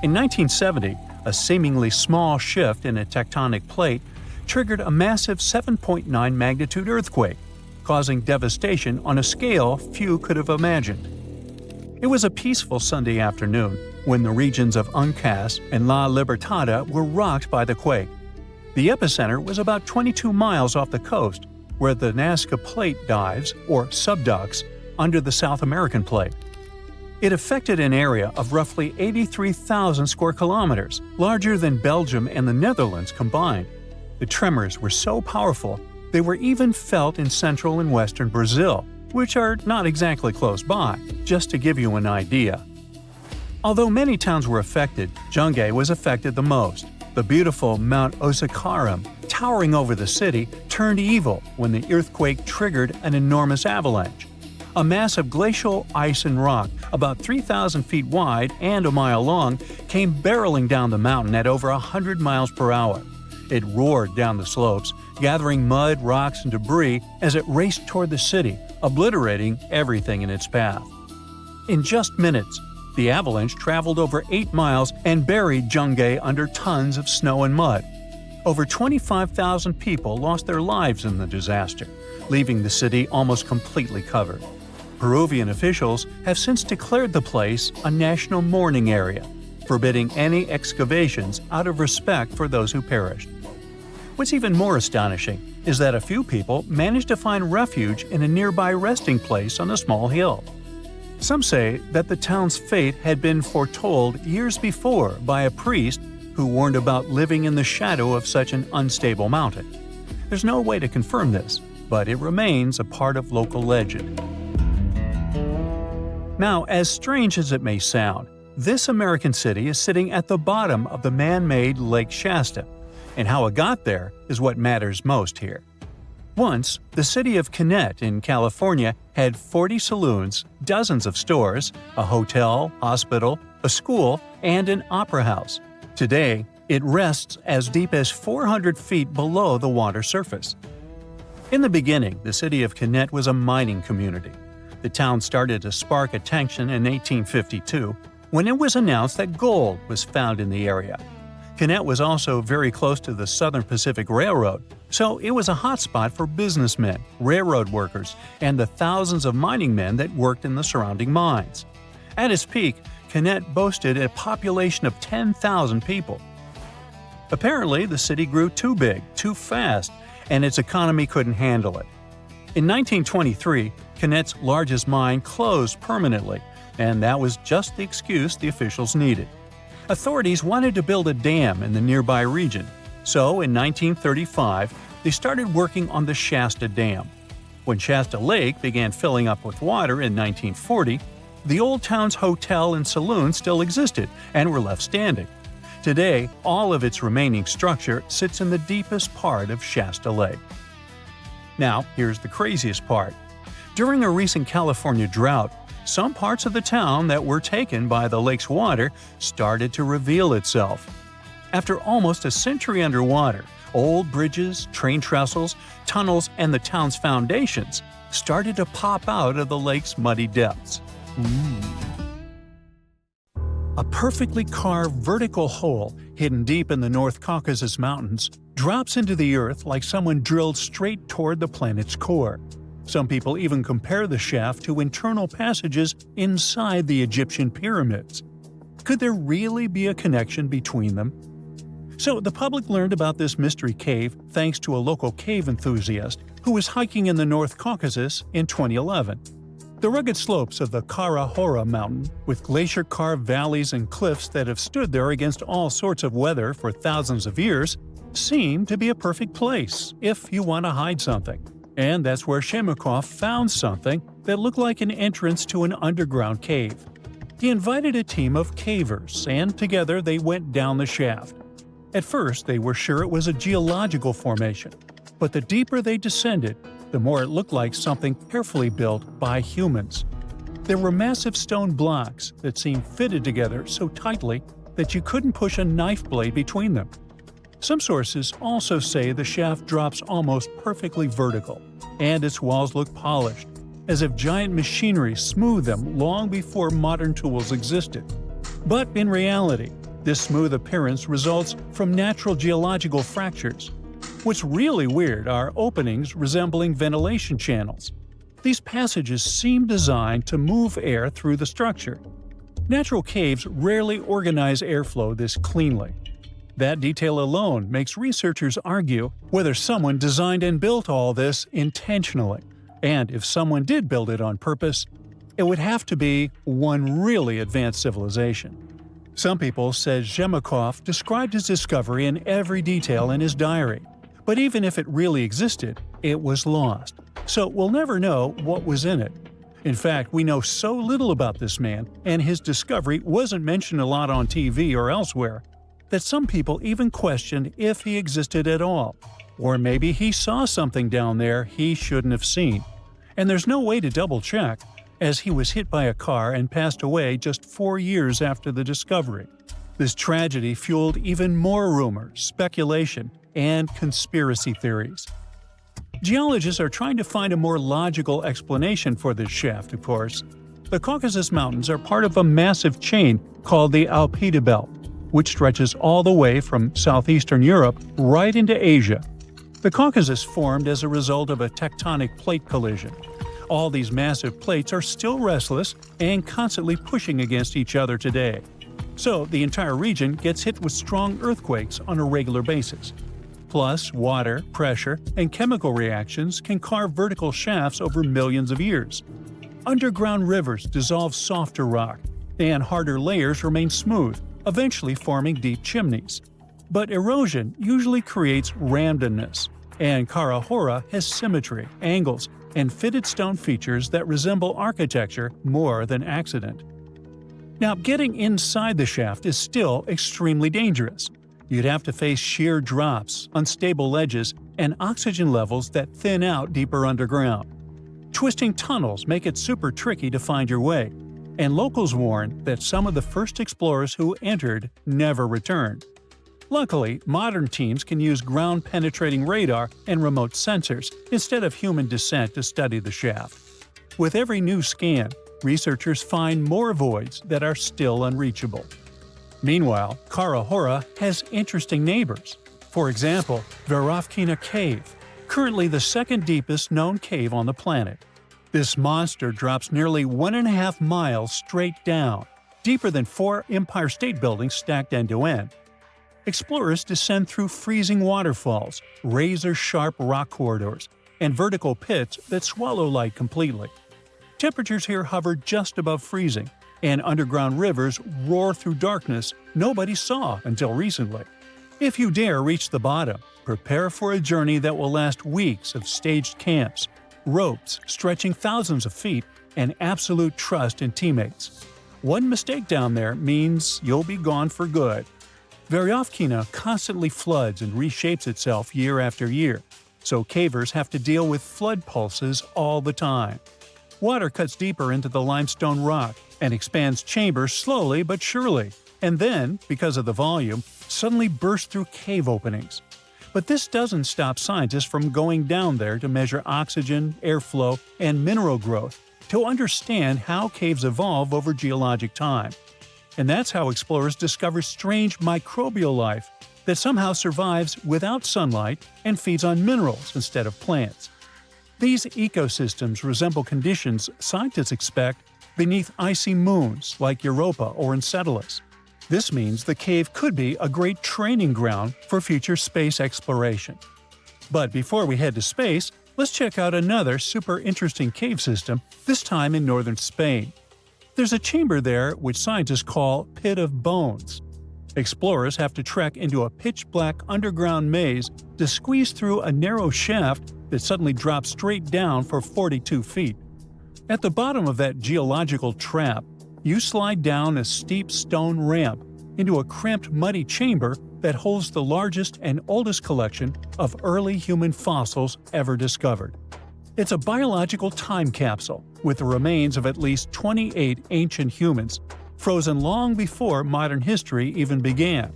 In 1970, a seemingly small shift in a tectonic plate triggered a massive 7.9 magnitude earthquake, causing devastation on a scale few could have imagined. It was a peaceful Sunday afternoon when the regions of Uncas and La Libertada were rocked by the quake. The epicenter was about 22 miles off the coast, where the Nazca Plate dives, or subducts, under the South American plate. It affected an area of roughly 83,000 square kilometers, larger than Belgium and the Netherlands combined. The tremors were so powerful, they were even felt in central and western Brazil, which are not exactly close by, just to give you an idea. Although many towns were affected, Jungay was affected the most. The beautiful Mount Osakaram, towering over the city, turned evil when the earthquake triggered an enormous avalanche. A mass of glacial ice and rock, about 3,000 feet wide and a mile long, came barreling down the mountain at over 100 miles per hour. It roared down the slopes, gathering mud, rocks, and debris as it raced toward the city, obliterating everything in its path. In just minutes, the avalanche traveled over 8 miles and buried Jungay under tons of snow and mud. Over 25,000 people lost their lives in the disaster, leaving the city almost completely covered. Peruvian officials have since declared the place a national mourning area, forbidding any excavations out of respect for those who perished. What's even more astonishing is that a few people managed to find refuge in a nearby resting place on a small hill. Some say that the town's fate had been foretold years before by a priest who warned about living in the shadow of such an unstable mountain. There's no way to confirm this, but it remains a part of local legend. Now, as strange as it may sound, this American city is sitting at the bottom of the man-made Lake Shasta, and how it got there is what matters most here. Once, the city of Kinnett in California had 40 saloons, dozens of stores, a hotel, hospital, a school, and an opera house. Today, it rests as deep as 400 feet below the water surface. In the beginning, the city of Kinnett was a mining community. The town started to spark attention in 1852, when it was announced that gold was found in the area. Kinnett was also very close to the Southern Pacific Railroad, so it was a hotspot for businessmen, railroad workers, and the thousands of mining men that worked in the surrounding mines. At its peak, Kinnett boasted a population of 10,000 people. Apparently, the city grew too big, too fast, and its economy couldn't handle it. In 1923, Kinnett's largest mine closed permanently, and that was just the excuse the officials needed. Authorities wanted to build a dam in the nearby region, so in 1935 they started working on the Shasta Dam. When Shasta Lake began filling up with water in 1940, the old town's hotel and saloon still existed and were left standing. Today, all of its remaining structure sits in the deepest part of Shasta Lake. Now, here's the craziest part. During a recent California drought, some parts of the town that were taken by the lake's water started to reveal itself. After almost a century underwater, old bridges, train trestles, tunnels, and the town's foundations started to pop out of the lake's muddy depths. A perfectly carved vertical hole hidden deep in the North Caucasus Mountains drops into the earth like someone drilled straight toward the planet's core. Some people even compare the shaft to internal passages inside the Egyptian pyramids. Could there really be a connection between them? So the public learned about this mystery cave thanks to a local cave enthusiast who was hiking in the North Caucasus in 2011. The rugged slopes of the Kara Hora mountain, with glacier-carved valleys and cliffs that have stood there against all sorts of weather for thousands of years, seem to be a perfect place if you want to hide something. And that's where Shemakov found something that looked like an entrance to an underground cave. He invited a team of cavers, and together they went down the shaft. At first, they were sure it was a geological formation, but the deeper they descended, the more it looked like something carefully built by humans. There were massive stone blocks that seemed fitted together so tightly that you couldn't push a knife blade between them. Some sources also say the shaft drops almost perfectly vertical, and its walls look polished, as if giant machinery smoothed them long before modern tools existed. But in reality, this smooth appearance results from natural geological fractures. What's really weird are openings resembling ventilation channels. These passages seem designed to move air through the structure. Natural caves rarely organize airflow this cleanly. That detail alone makes researchers argue whether someone designed and built all this intentionally. And if someone did build it on purpose, it would have to be one really advanced civilization. Some people said Zhemikov described his discovery in every detail in his diary. But even if it really existed, it was lost. So we'll never know what was in it. In fact, we know so little about this man, and his discovery wasn't mentioned a lot on TV or elsewhere, that some people even questioned if he existed at all. Or maybe he saw something down there he shouldn't have seen. And there's no way to double-check, as he was hit by a car and passed away just 4 years after the discovery. This tragedy fueled even more rumors, speculation, and conspiracy theories. Geologists are trying to find a more logical explanation for this shaft, of course. The Caucasus Mountains are part of a massive chain called the Alpida Belt, which stretches all the way from southeastern Europe right into Asia. The Caucasus formed as a result of a tectonic plate collision. All these massive plates are still restless and constantly pushing against each other today. So the entire region gets hit with strong earthquakes on a regular basis. Plus, water, pressure, and chemical reactions can carve vertical shafts over millions of years. Underground rivers dissolve softer rock, and harder layers remain smooth, eventually forming deep chimneys. But erosion usually creates randomness, and Kara Hora has symmetry, angles, and fitted stone features that resemble architecture more than accident. Now, getting inside the shaft is still extremely dangerous. You'd have to face sheer drops, unstable ledges, and oxygen levels that thin out deeper underground. Twisting tunnels make it super tricky to find your way, and locals warn that some of the first explorers who entered never returned. Luckily, modern teams can use ground-penetrating radar and remote sensors instead of human descent to study the shaft. With every new scan, researchers find more voids that are still unreachable. Meanwhile, Kara Hora has interesting neighbors. For example, Verovkina Cave, currently the second deepest known cave on the planet. This monster drops nearly 1.5 miles straight down, deeper than 4 Empire State Buildings stacked end-to-end. Explorers descend through freezing waterfalls, razor-sharp rock corridors, and vertical pits that swallow light completely. Temperatures here hover just above freezing, and underground rivers roar through darkness nobody saw until recently. If you dare reach the bottom, prepare for a journey that will last weeks of staged camps, ropes stretching thousands of feet, and absolute trust in teammates. One mistake down there means you'll be gone for good. Veryovkina constantly floods and reshapes itself year after year, so cavers have to deal with flood pulses all the time. Water cuts deeper into the limestone rock and expands chambers slowly but surely, and then, because of the volume, suddenly bursts through cave openings. But this doesn't stop scientists from going down there to measure oxygen, airflow, and mineral growth to understand how caves evolve over geologic time. And that's how explorers discover strange microbial life that somehow survives without sunlight and feeds on minerals instead of plants. These ecosystems resemble conditions scientists expect beneath icy moons like Europa or Enceladus. This means the cave could be a great training ground for future space exploration. But before we head to space, let's check out another super interesting cave system, this time in northern Spain. There's a chamber there which scientists call Pit of Bones. Explorers have to trek into a pitch-black underground maze to squeeze through a narrow shaft that suddenly drops straight down for 42 feet. At the bottom of that geological trap, you slide down a steep stone ramp into a cramped, muddy chamber that holds the largest and oldest collection of early human fossils ever discovered. It's a biological time capsule with the remains of at least 28 ancient humans, frozen long before modern history even began.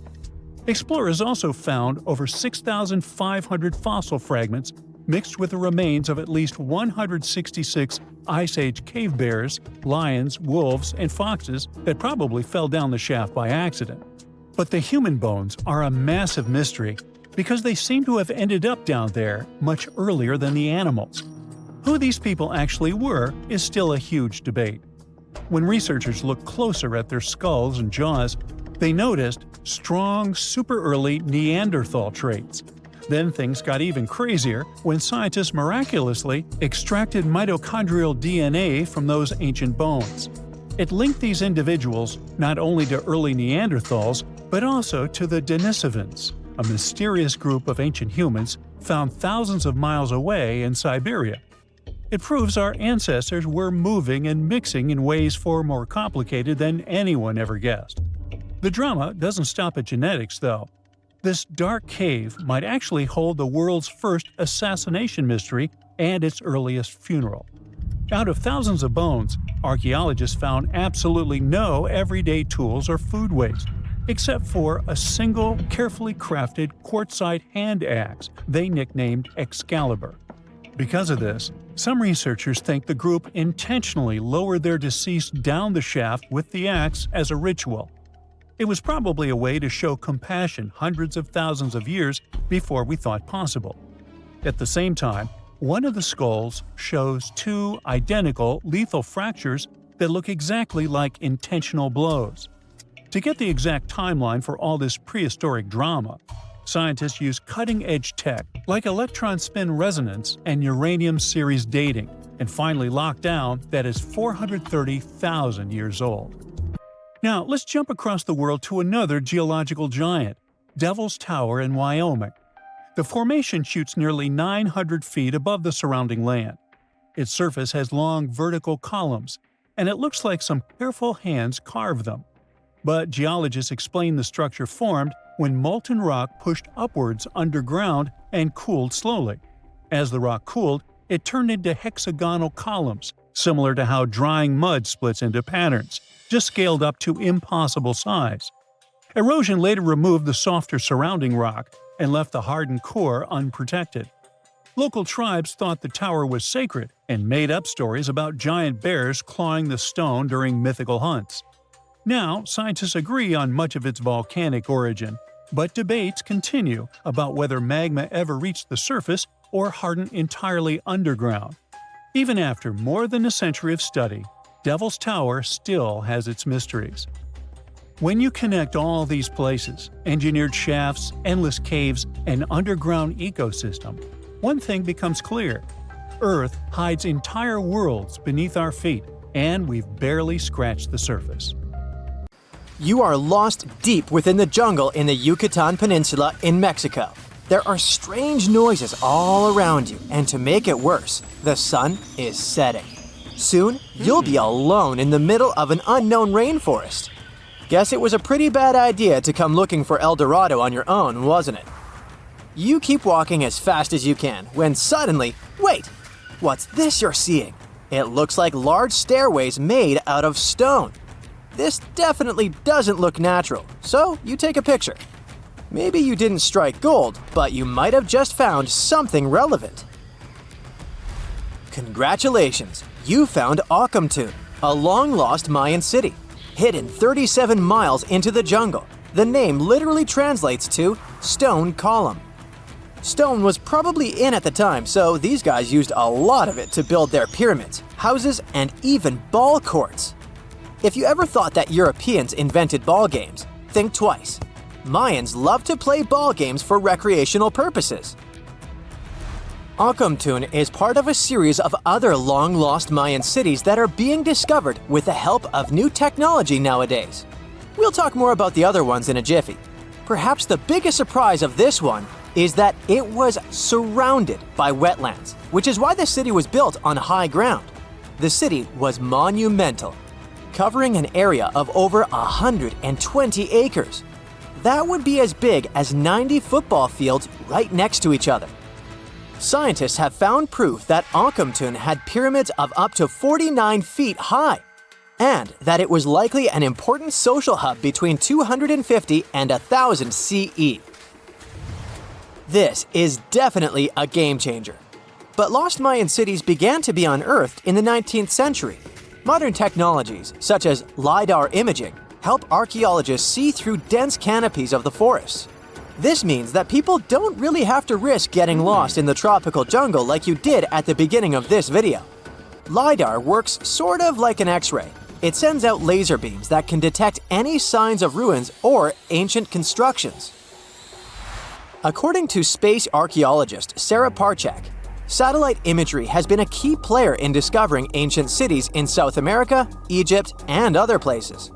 Explorers also found over 6,500 fossil fragments mixed with the remains of at least 166 Ice Age cave bears, lions, wolves, and foxes that probably fell down the shaft by accident. But the human bones are a massive mystery because they seem to have ended up down there much earlier than the animals. Who these people actually were is still a huge debate. When researchers looked closer at their skulls and jaws, they noticed strong, super-early Neanderthal traits. Then things got even crazier when scientists miraculously extracted mitochondrial DNA from those ancient bones. It linked these individuals not only to early Neanderthals, but also to the Denisovans, a mysterious group of ancient humans found thousands of miles away in Siberia. It proves our ancestors were moving and mixing in ways far more complicated than anyone ever guessed. The drama doesn't stop at genetics, though. This dark cave might actually hold the world's first assassination mystery and its earliest funeral. Out of thousands of bones, archaeologists found absolutely no everyday tools or food waste, except for a single, carefully crafted quartzite hand axe they nicknamed Excalibur. Because of this, some researchers think the group intentionally lowered their deceased down the shaft with the axe as a ritual. It was probably a way to show compassion hundreds of thousands of years before we thought possible. At the same time, one of the skulls shows two identical lethal fractures that look exactly like intentional blows. To get the exact timeline for all this prehistoric drama, scientists use cutting-edge tech like electron spin resonance and uranium series dating, and finally locked down that it's 430,000 years old. Now, let's jump across the world to another geological giant, Devil's Tower in Wyoming. The formation shoots nearly 900 feet above the surrounding land. Its surface has long vertical columns, and it looks like some careful hands carved them. But geologists explain the structure formed when molten rock pushed upwards underground and cooled slowly. As the rock cooled, it turned into hexagonal columns, similar to how drying mud splits into patterns, just scaled up to impossible size. Erosion later removed the softer surrounding rock and left the hardened core unprotected. Local tribes thought the tower was sacred and made up stories about giant bears clawing the stone during mythical hunts. Now, scientists agree on much of its volcanic origin, but debates continue about whether magma ever reached the surface or hardened entirely underground. Even after more than a century of study, Devil's Tower still has its mysteries. When you connect all these places, engineered shafts, endless caves, and underground ecosystem, one thing becomes clear. Earth hides entire worlds beneath our feet, and we've barely scratched the surface. You are lost deep within the jungle in the Yucatan Peninsula in Mexico. There are strange noises all around you, and to make it worse, the sun is setting. Soon, you'll be alone in the middle of an unknown rainforest. Guess it was a pretty bad idea to come looking for El Dorado on your own, wasn't it? You keep walking as fast as you can when suddenly, wait! What's this you're seeing? It looks like large stairways made out of stone. This definitely doesn't look natural, so you take a picture. Maybe you didn't strike gold, but you might have just found something relevant. Congratulations! You found Akamtun, a long-lost Mayan city, hidden 37 miles into the jungle. The name literally translates to stone column. Stone was probably in at the time, so these guys used a lot of it to build their pyramids, houses, and even ball courts. If you ever thought that Europeans invented ball games, think twice. Mayans loved to play ball games for recreational purposes. Akamtun is part of a series of other long-lost Mayan cities that are being discovered with the help of new technology nowadays. We'll talk more about the other ones in a jiffy. Perhaps the biggest surprise of this one is that it was surrounded by wetlands, which is why the city was built on high ground. The city was monumental, covering an area of over 120 acres. That would be as big as 90 football fields right next to each other. Scientists have found proof that Akhenaten had pyramids of up to 49 feet high, and that it was likely an important social hub between 250 and 1000 CE. This is definitely a game changer. But lost Mayan cities began to be unearthed in the 19th century. Modern technologies, such as LiDAR imaging, help archaeologists see through dense canopies of the forests. This means that people don't really have to risk getting lost in the tropical jungle like you did at the beginning of this video. LiDAR works sort of like an X-ray. It sends out laser beams that can detect any signs of ruins or ancient constructions. According to space archaeologist Sarah Parchak, satellite imagery has been a key player in discovering ancient cities in South America, Egypt, and other places.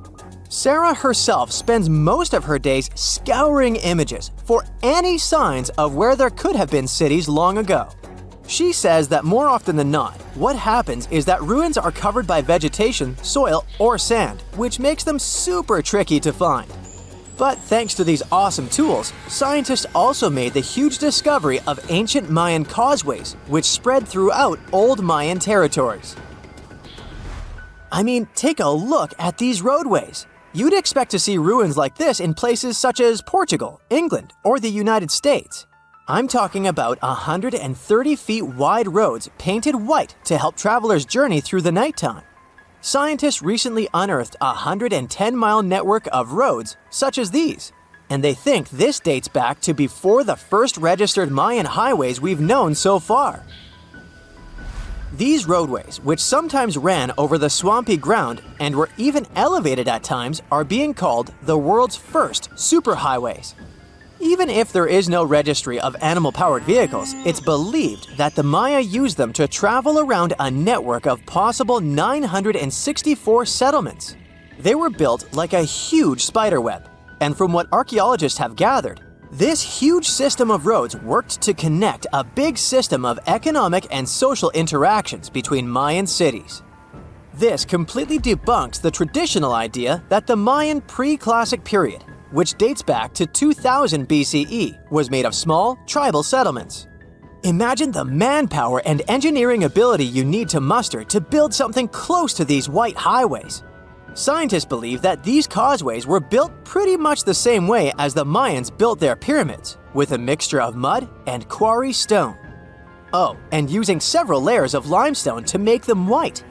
Sarah herself spends most of her days scouring images for any signs of where there could have been cities long ago. She says that more often than not, what happens is that ruins are covered by vegetation, soil, or sand, which makes them super tricky to find. But thanks to these awesome tools, scientists also made the huge discovery of ancient Mayan causeways, which spread throughout old Mayan territories. I mean, take a look at these roadways. You'd expect to see ruins like this in places such as Portugal, England, or the United States. I'm talking about 130 feet wide roads painted white to help travelers journey through the nighttime. Scientists recently unearthed a 110-mile network of roads such as these, and they think this dates back to before the first registered Mayan highways we've known so far. These roadways, which sometimes ran over the swampy ground and were even elevated at times, are being called the world's first superhighways. Even if there is no registry of animal-powered vehicles, it's believed that the Maya used them to travel around a network of possible 964 settlements. They were built like a huge spiderweb, and from what archaeologists have gathered, this huge system of roads worked to connect a big system of economic and social interactions between Mayan cities. This completely debunks the traditional idea that the Mayan pre-classic period, which dates back to 2000 BCE, was made of small, tribal settlements. Imagine the manpower and engineering ability you need to muster to build something close to these white highways. Scientists believe that these causeways were built pretty much the same way as the Mayans built their pyramids, with a mixture of mud and quarry stone. Oh, and using several layers of limestone to make them white.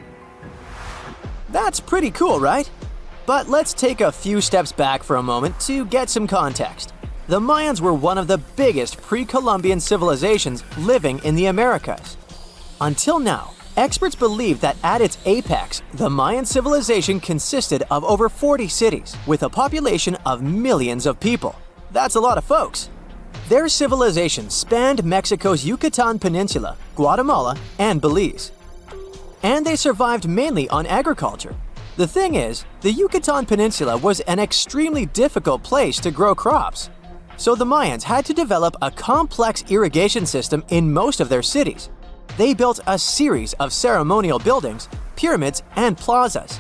That's pretty cool, right? But let's take a few steps back for a moment to get some context. The Mayans were one of the biggest pre-Columbian civilizations living in the Americas. Until now, experts believe that at its apex, the Mayan civilization consisted of over 40 cities, with a population of millions of people. That's a lot of folks. Their civilization spanned Mexico's Yucatan Peninsula, Guatemala, and Belize. And they survived mainly on agriculture. The thing is, the Yucatan Peninsula was an extremely difficult place to grow crops. So the Mayans had to develop a complex irrigation system in most of their cities. They built a series of ceremonial buildings, pyramids, and plazas.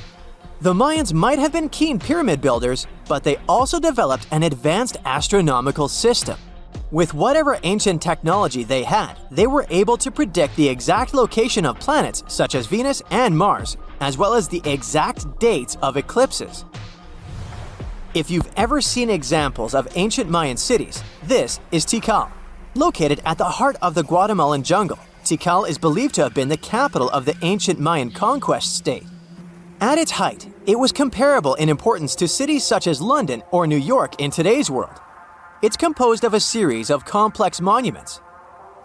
The Mayans might have been keen pyramid builders, but they also developed an advanced astronomical system. With whatever ancient technology they had, they were able to predict the exact location of planets such as Venus and Mars, as well as the exact dates of eclipses. If you've ever seen examples of ancient Mayan cities, this is Tikal. Located at the heart of the Guatemalan jungle, Tikal is believed to have been the capital of the ancient Mayan conquest state. At its height, it was comparable in importance to cities such as London or New York in today's world. It's composed of a series of complex monuments.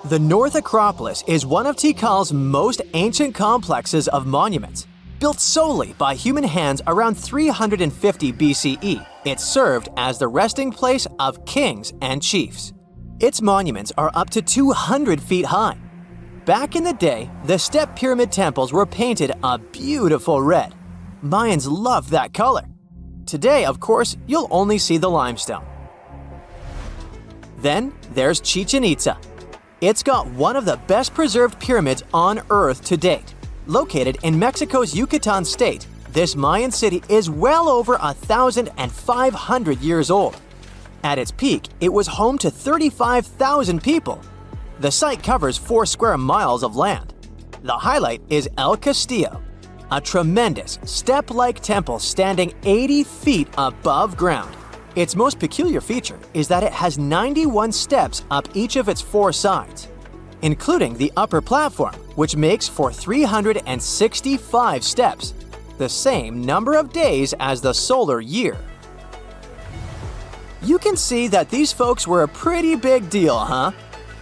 The North Acropolis is one of Tikal's most ancient complexes of monuments. Built solely by human hands around 350 BCE, it served as the resting place of kings and chiefs. Its monuments are up to 200 feet high. Back in the day, the step pyramid temples were painted a beautiful red. Mayans loved that color. Today, of course, you'll only see the limestone. Then there's Chichen Itza. It's got one of the best preserved pyramids on Earth to date. Located in Mexico's Yucatan state, this Mayan city is well over 1,500 years old. At its peak, it was home to 35,000 people. The site covers 4 square miles of land. The highlight is El Castillo, a tremendous step-like temple standing 80 feet above ground. Its most peculiar feature is that it has 91 steps up each of its 4 sides, including the upper platform, which makes for 365 steps, the same number of days as the solar year. You can see that these folks were a pretty big deal, huh?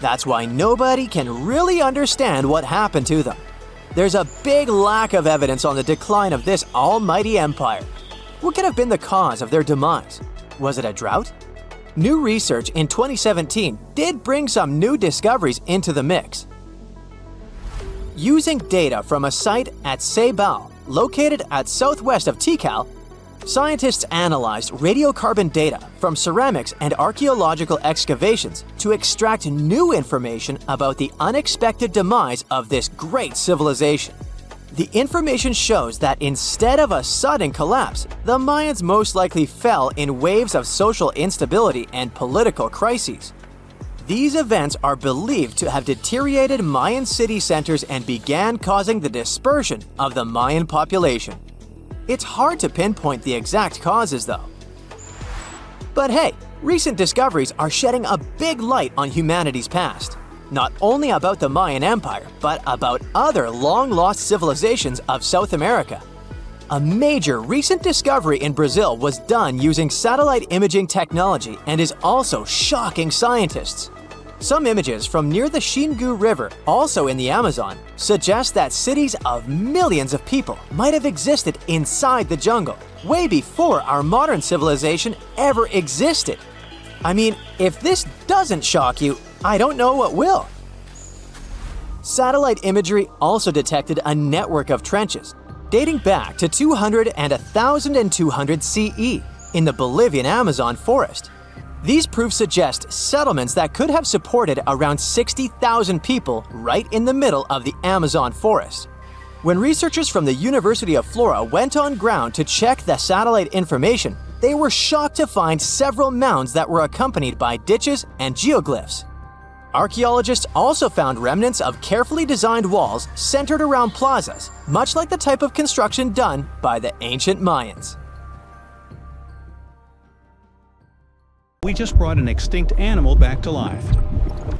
That's why nobody can really understand what happened to them. There's a big lack of evidence on the decline of this almighty empire. What could have been the cause of their demise? Was it a drought? New research in 2017 did bring some new discoveries into the mix. Using data from a site at Ceibal, located at southwest of Tikal, scientists analyzed radiocarbon data from ceramics and archaeological excavations to extract new information about the unexpected demise of this great civilization. The information shows that instead of a sudden collapse, the Mayans most likely fell in waves of social instability and political crises. These events are believed to have deteriorated Mayan city centers and began causing the dispersion of the Mayan population. It's hard to pinpoint the exact causes, though. But hey, recent discoveries are shedding a big light on humanity's past. Not only about the Mayan Empire, but about other long-lost civilizations of South America. A major recent discovery in Brazil was done using satellite imaging technology and is also shocking scientists. Some images from near the Xingu River, also in the Amazon, suggest that cities of millions of people might have existed inside the jungle, way before our modern civilization ever existed. I mean, if this doesn't shock you, I don't know what will. Satellite imagery also detected a network of trenches, dating back to 200 and 1200 CE in the Bolivian Amazon forest. These proofs suggest settlements that could have supported around 60,000 people right in the middle of the Amazon forest. When researchers from the University of Florida went on ground to check the satellite information, they were shocked to find several mounds that were accompanied by ditches and geoglyphs. Archaeologists also found remnants of carefully designed walls centered around plazas, much like the type of construction done by the ancient Mayans. We just brought an extinct animal back to life.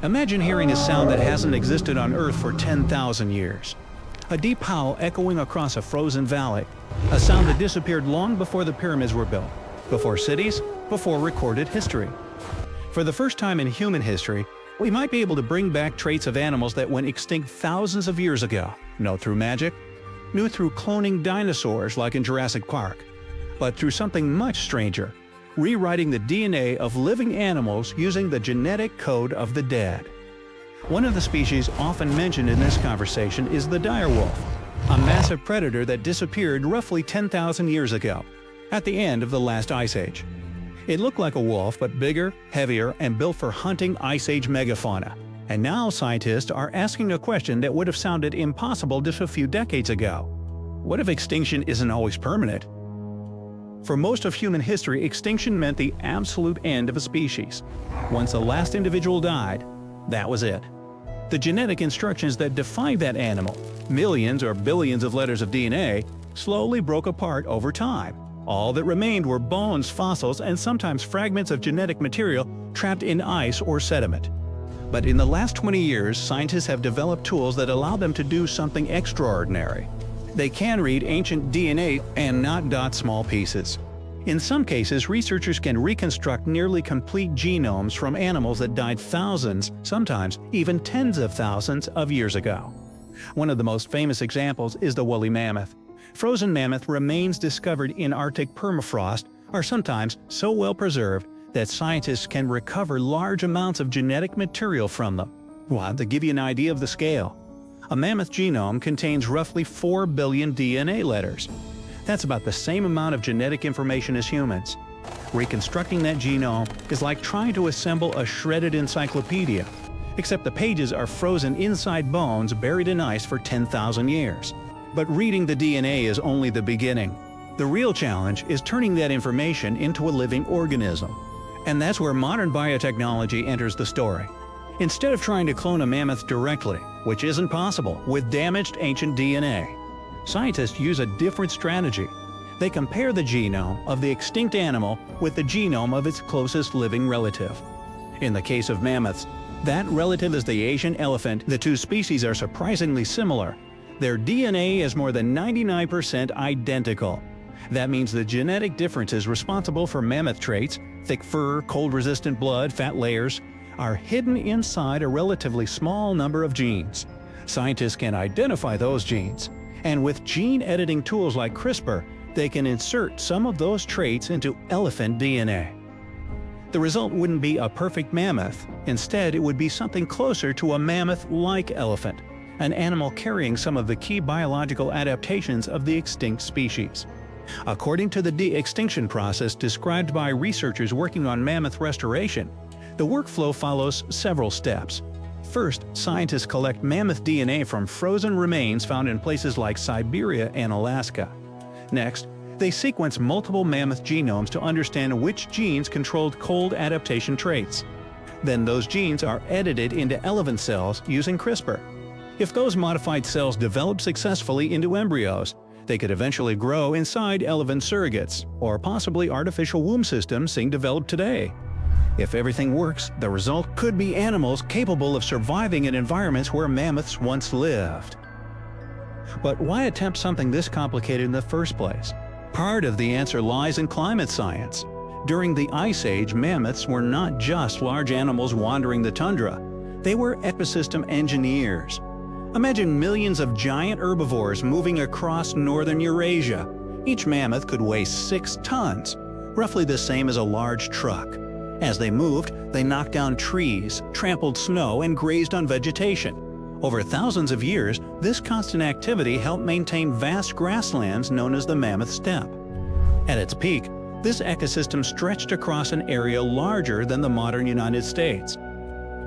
Imagine hearing a sound that hasn't existed on Earth for 10,000 years. A deep howl echoing across a frozen valley, a sound that disappeared long before the pyramids were built, before cities, before recorded history. For the first time in human history, we might be able to bring back traits of animals that went extinct thousands of years ago, not through magic, not through cloning dinosaurs like in Jurassic Park, but through something much stranger, rewriting the DNA of living animals using the genetic code of the dead. One of the species often mentioned in this conversation is the direwolf, a massive predator that disappeared roughly 10,000 years ago, at the end of the last ice age. It looked like a wolf, but bigger, heavier, and built for hunting ice age megafauna. And now scientists are asking a question that would have sounded impossible just a few decades ago. What if extinction isn't always permanent? For most of human history, extinction meant the absolute end of a species. Once the last individual died, that was it. The genetic instructions that defined that animal, millions or billions of letters of DNA, slowly broke apart over time. All that remained were bones, fossils, and sometimes fragments of genetic material trapped in ice or sediment. But in the last 20 years, scientists have developed tools that allow them to do something extraordinary. They can read ancient DNA and not dot small pieces. In some cases, researchers can reconstruct nearly complete genomes from animals that died thousands, sometimes even tens of thousands of years ago. One of the most famous examples is the woolly mammoth. Frozen mammoth remains discovered in Arctic permafrost are sometimes so well preserved that scientists can recover large amounts of genetic material from them. Well, to give you an idea of the scale, a mammoth genome contains roughly 4 billion DNA letters. That's about the same amount of genetic information as humans. Reconstructing that genome is like trying to assemble a shredded encyclopedia, except the pages are frozen inside bones buried in ice for 10,000 years. But reading the DNA is only the beginning. The real challenge is turning that information into a living organism. And that's where modern biotechnology enters the story. Instead of trying to clone a mammoth directly, which isn't possible with damaged ancient DNA, scientists use a different strategy. They compare the genome of the extinct animal with the genome of its closest living relative. In the case of mammoths, that relative is the Asian elephant. The two species are surprisingly similar. Their DNA is more than 99% identical. That means the genetic differences responsible for mammoth traits, thick fur, cold-resistant blood, fat layers, are hidden inside a relatively small number of genes. Scientists can identify those genes, and with gene editing tools like CRISPR, they can insert some of those traits into elephant DNA. The result wouldn't be a perfect mammoth. Instead, it would be something closer to a mammoth-like elephant, an animal carrying some of the key biological adaptations of the extinct species. According to the de-extinction process described by researchers working on mammoth restoration, the workflow follows several steps. First, scientists collect mammoth DNA from frozen remains found in places like Siberia and Alaska. Next, they sequence multiple mammoth genomes to understand which genes controlled cold adaptation traits. Then those genes are edited into elephant cells using CRISPR. If those modified cells develop successfully into embryos, they could eventually grow inside elephant surrogates, or possibly artificial womb systems being developed today. If everything works, the result could be animals capable of surviving in environments where mammoths once lived. But why attempt something this complicated in the first place? Part of the answer lies in climate science. During the Ice Age, mammoths were not just large animals wandering the tundra. They were ecosystem engineers. Imagine millions of giant herbivores moving across northern Eurasia. Each mammoth could weigh 6 tons, roughly the same as a large truck. As they moved, they knocked down trees, trampled snow, and grazed on vegetation. Over thousands of years, this constant activity helped maintain vast grasslands known as the Mammoth Steppe. At its peak, this ecosystem stretched across an area larger than the modern United States.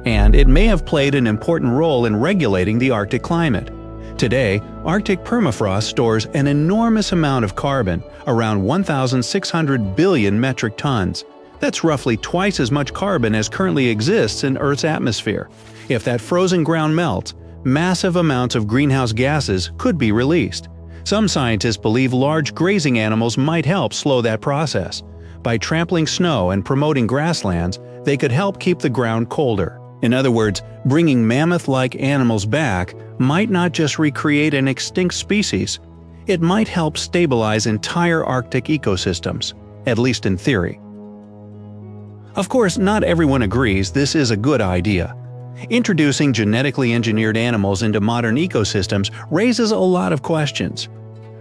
And it may have played an important role in regulating the Arctic climate. Today, Arctic permafrost stores an enormous amount of carbon, around 1,600 billion metric tons. That's roughly twice as much carbon as currently exists in Earth's atmosphere. If that frozen ground melts, massive amounts of greenhouse gases could be released. Some scientists believe large grazing animals might help slow that process. By trampling snow and promoting grasslands, they could help keep the ground colder. In other words, bringing mammoth-like animals back might not just recreate an extinct species, it might help stabilize entire Arctic ecosystems, at least in theory. Of course, not everyone agrees this is a good idea. Introducing genetically engineered animals into modern ecosystems raises a lot of questions.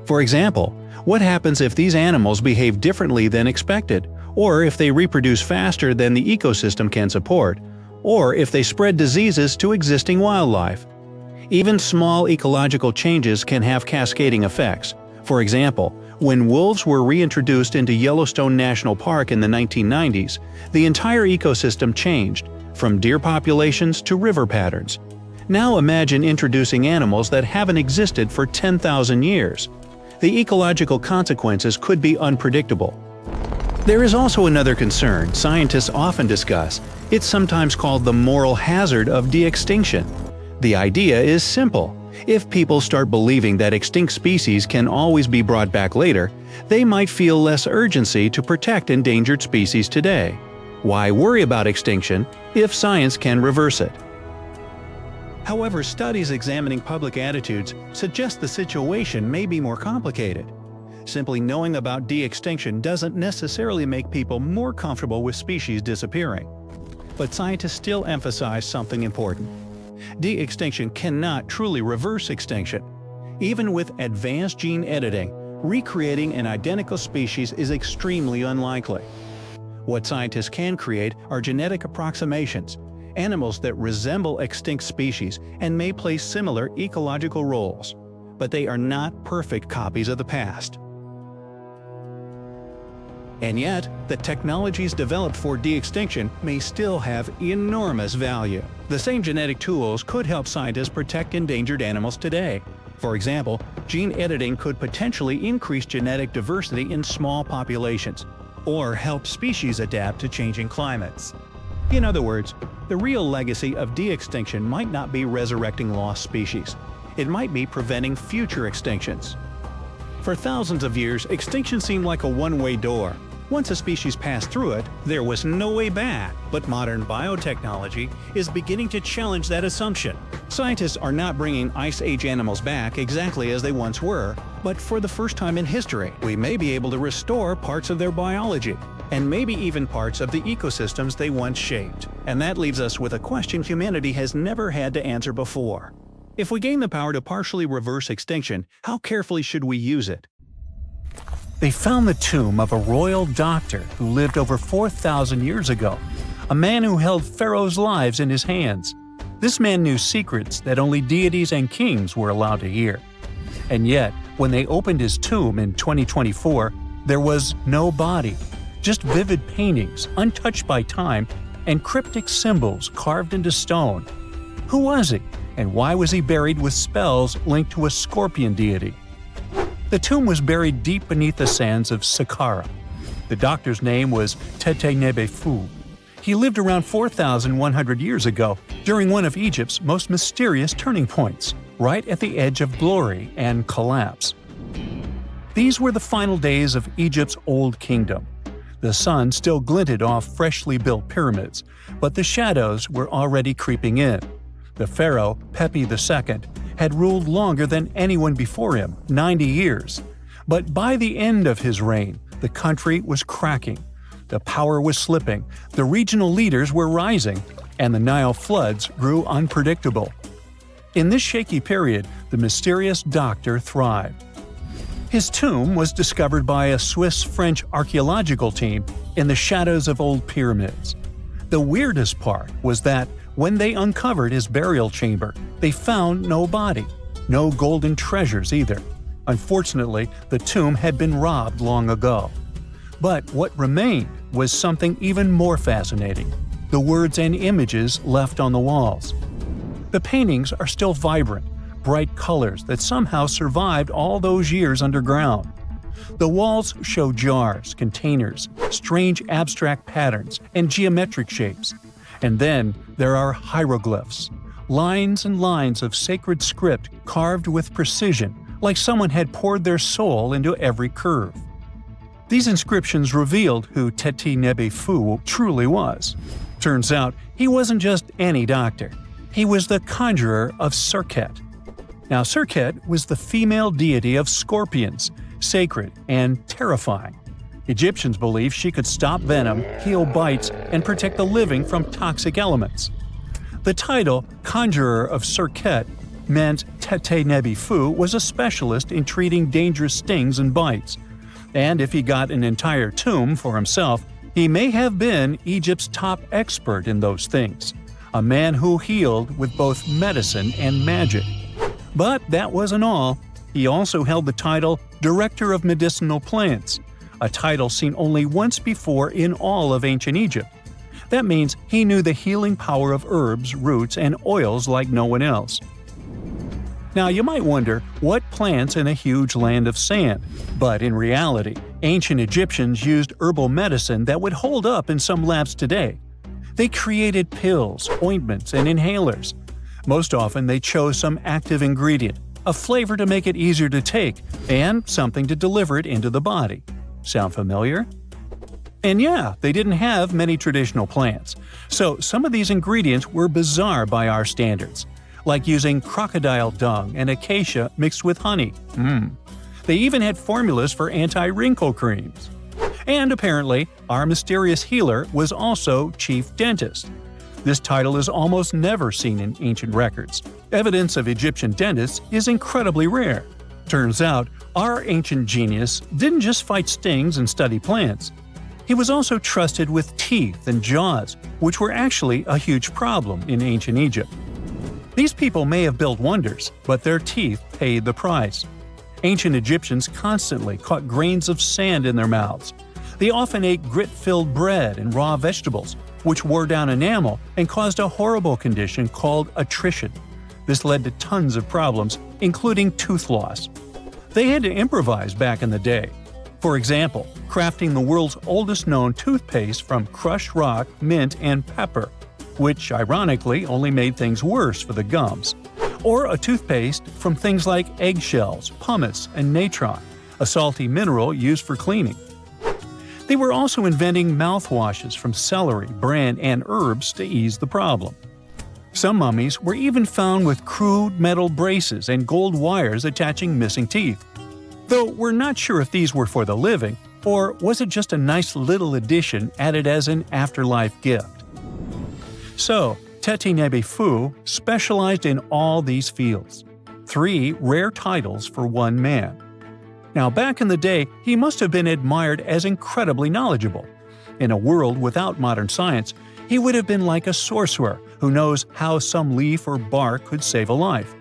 For example, what happens if these animals behave differently than expected, or if they reproduce faster than the ecosystem can support, or if they spread diseases to existing wildlife? Even small ecological changes can have cascading effects. For example, when wolves were reintroduced into Yellowstone National Park in the 1990s, the entire ecosystem changed, from deer populations to river patterns. Now imagine introducing animals that haven't existed for 10,000 years. The ecological consequences could be unpredictable. There is also another concern scientists often discuss. It's sometimes called the moral hazard of de-extinction. The idea is simple. If people start believing that extinct species can always be brought back later, they might feel less urgency to protect endangered species today. Why worry about extinction if science can reverse it? However, studies examining public attitudes suggest the situation may be more complicated. Simply knowing about de-extinction doesn't necessarily make people more comfortable with species disappearing. But scientists still emphasize something important. De-extinction cannot truly reverse extinction. Even with advanced gene editing, recreating an identical species is extremely unlikely. What scientists can create are genetic approximations, animals that resemble extinct species and may play similar ecological roles, but they are not perfect copies of the past. And yet, the technologies developed for de-extinction may still have enormous value. The same genetic tools could help scientists protect endangered animals today. For example, gene editing could potentially increase genetic diversity in small populations, or help species adapt to changing climates. In other words, the real legacy of de-extinction might not be resurrecting lost species. It might be preventing future extinctions. For thousands of years, extinction seemed like a one-way door. Once a species passed through it, there was no way back. But modern biotechnology is beginning to challenge that assumption. Scientists are not bringing Ice Age animals back exactly as they once were, but for the first time in history, we may be able to restore parts of their biology, and maybe even parts of the ecosystems they once shaped. And that leaves us with a question humanity has never had to answer before. If we gain the power to partially reverse extinction, how carefully should we use it? They found the tomb of a royal doctor who lived over 4,000 years ago, a man who held pharaohs' lives in his hands. This man knew secrets that only deities and kings were allowed to hear. And yet, when they opened his tomb in 2024, there was no body, just vivid paintings, untouched by time, and cryptic symbols carved into stone. Who was he, and why was he buried with spells linked to a scorpion deity? The tomb was buried deep beneath the sands of Saqqara. The doctor's name was Tete Nebefu. He lived around 4,100 years ago, during one of Egypt's most mysterious turning points, right at the edge of glory and collapse. These were the final days of Egypt's Old Kingdom. The sun still glinted off freshly built pyramids, but the shadows were already creeping in. The pharaoh, Pepi II, had ruled longer than anyone before him, 90 years. But by the end of his reign, the country was cracking. The power was slipping, the regional leaders were rising, and the Nile floods grew unpredictable. In this shaky period, the mysterious doctor thrived. His tomb was discovered by a Swiss-French archaeological team in the shadows of old pyramids. The weirdest part was that when they uncovered his burial chamber, they found no body, no golden treasures either. Unfortunately, the tomb had been robbed long ago. But what remained was something even more fascinating: the words and images left on the walls. The paintings are still vibrant, bright colors that somehow survived all those years underground. The walls show jars, containers, strange abstract patterns, and geometric shapes. And then there are hieroglyphs, lines and lines of sacred script carved with precision, like someone had poured their soul into every curve. These inscriptions revealed who Tete Nebefu truly was. Turns out, he wasn't just any doctor. He was the conjurer of Serket. Now, Serket was the female deity of scorpions, sacred and terrifying. Egyptians believed she could stop venom, heal bites, and protect the living from toxic elements. The title, Conjurer of Serket, meant Tete Nebefu was a specialist in treating dangerous stings and bites. And if he got an entire tomb for himself, he may have been Egypt's top expert in those things, a man who healed with both medicine and magic. But that wasn't all. He also held the title Director of Medicinal Plants, a title seen only once before in all of ancient Egypt. That means he knew the healing power of herbs, roots, and oils like no one else. Now, you might wonder, what plants in a huge land of sand? But in reality, ancient Egyptians used herbal medicine that would hold up in some labs today. They created pills, ointments, and inhalers. Most often, they chose some active ingredient, a flavor to make it easier to take, and something to deliver it into the body. Sound familiar? And yeah, they didn't have many traditional plants, so some of these ingredients were bizarre by our standards, like using crocodile dung and acacia mixed with honey. They even had formulas for anti-wrinkle creams. And apparently, our mysterious healer was also chief dentist. This title is almost never seen in ancient records. Evidence of Egyptian dentists is incredibly rare. Turns out, our ancient genius didn't just fight stings and study plants. He was also trusted with teeth and jaws, which were actually a huge problem in ancient Egypt. These people may have built wonders, but their teeth paid the price. Ancient Egyptians constantly caught grains of sand in their mouths. They often ate grit-filled bread and raw vegetables, which wore down enamel and caused a horrible condition called attrition. This led to tons of problems, including tooth loss. They had to improvise back in the day. For example, crafting the world's oldest known toothpaste from crushed rock, mint, and pepper, which ironically only made things worse for the gums. Or a toothpaste from things like eggshells, pumice, and natron, a salty mineral used for cleaning. They were also inventing mouthwashes from celery, bran, and herbs to ease the problem. Some mummies were even found with crude metal braces and gold wires attaching missing teeth. Though we're not sure if these were for the living, or was it just a nice little addition added as an afterlife gift. So, Teti Nebefu specialized in all these fields. 3 rare titles for one man. Now back in the day, he must have been admired as incredibly knowledgeable. In a world without modern science, he would have been like a sorcerer who knows how some leaf or bark could save a life.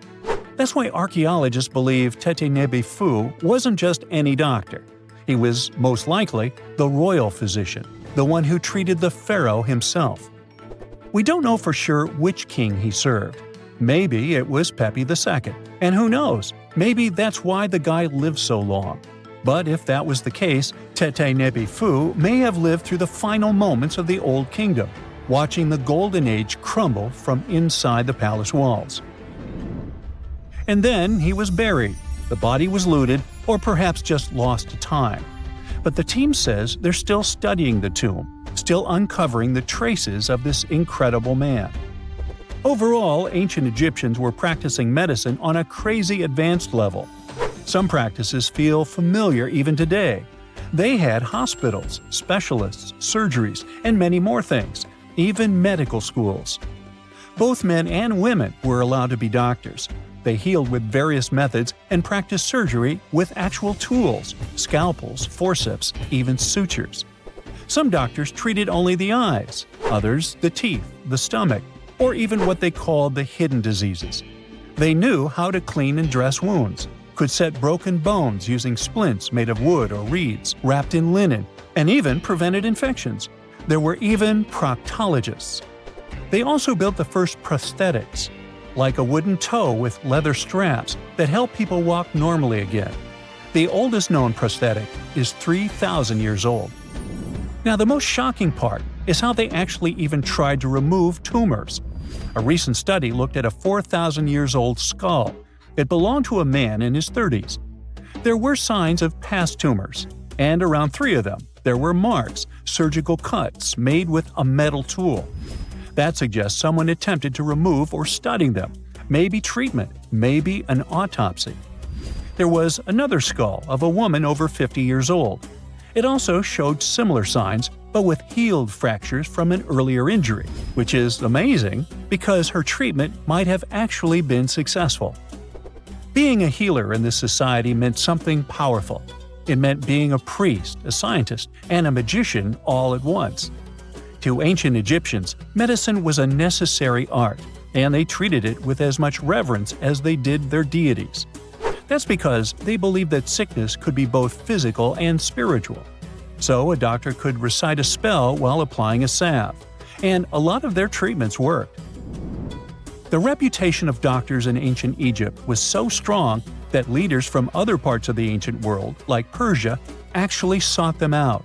That's why archaeologists believe Teti Nebefu wasn't just any doctor. He was, most likely, the royal physician, the one who treated the pharaoh himself. We don't know for sure which king he served. Maybe it was Pepi II, and who knows, maybe that's why the guy lived so long. But if that was the case, Teti Nebefu may have lived through the final moments of the Old Kingdom, watching the Golden Age crumble from inside the palace walls. And then he was buried. The body was looted, or perhaps just lost to time. But the team says they're still studying the tomb, still uncovering the traces of this incredible man. Overall, ancient Egyptians were practicing medicine on a crazy advanced level. Some practices feel familiar even today. They had hospitals, specialists, surgeries, and many more things, even medical schools. Both men and women were allowed to be doctors. They healed with various methods and practiced surgery with actual tools, scalpels, forceps, even sutures. Some doctors treated only the eyes, others the teeth, the stomach, or even what they called the hidden diseases. They knew how to clean and dress wounds, could set broken bones using splints made of wood or reeds wrapped in linen, and even prevented infections. There were even proctologists. They also built the first prosthetics, like a wooden toe with leather straps that help people walk normally again. The oldest known prosthetic is 3,000 years old. Now, the most shocking part is how they actually even tried to remove tumors. A recent study looked at a 4,000 years old skull. It belonged to a man in his 30s. There were signs of past tumors, and around 3 of them, there were marks, surgical cuts made with a metal tool. That suggests someone attempted to remove or study them, maybe treatment, maybe an autopsy. There was another skull of a woman over 50 years old. It also showed similar signs, but with healed fractures from an earlier injury, which is amazing because her treatment might have actually been successful. Being a healer in this society meant something powerful. It meant being a priest, a scientist, and a magician all at once. To ancient Egyptians, medicine was a necessary art, and they treated it with as much reverence as they did their deities. That's because they believed that sickness could be both physical and spiritual. So a doctor could recite a spell while applying a salve, and a lot of their treatments worked. The reputation of doctors in ancient Egypt was so strong that leaders from other parts of the ancient world, like Persia, actually sought them out.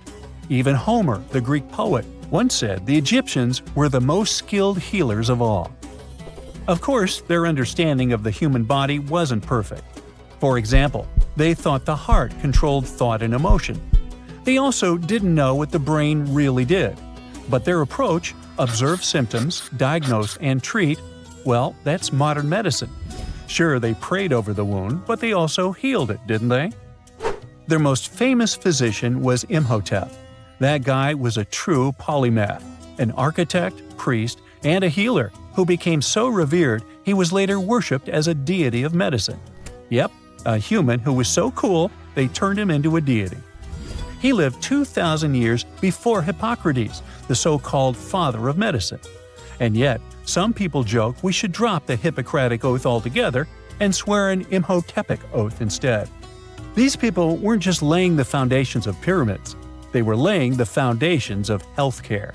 Even Homer, the Greek poet, once said the Egyptians were the most skilled healers of all. Of course, their understanding of the human body wasn't perfect. For example, they thought the heart controlled thought and emotion. They also didn't know what the brain really did. But their approach, observe symptoms, diagnose, and treat, well, that's modern medicine. Sure, they prayed over the wound, but they also healed it, didn't they? Their most famous physician was Imhotep. That guy was a true polymath, an architect, priest, and a healer who became so revered he was later worshipped as a deity of medicine. Yep, a human who was so cool they turned him into a deity. He lived 2,000 years before Hippocrates, the so-called father of medicine. And yet, some people joke we should drop the Hippocratic Oath altogether and swear an Imhotepic oath instead. These people weren't just laying the foundations of pyramids, they were laying the foundations of healthcare.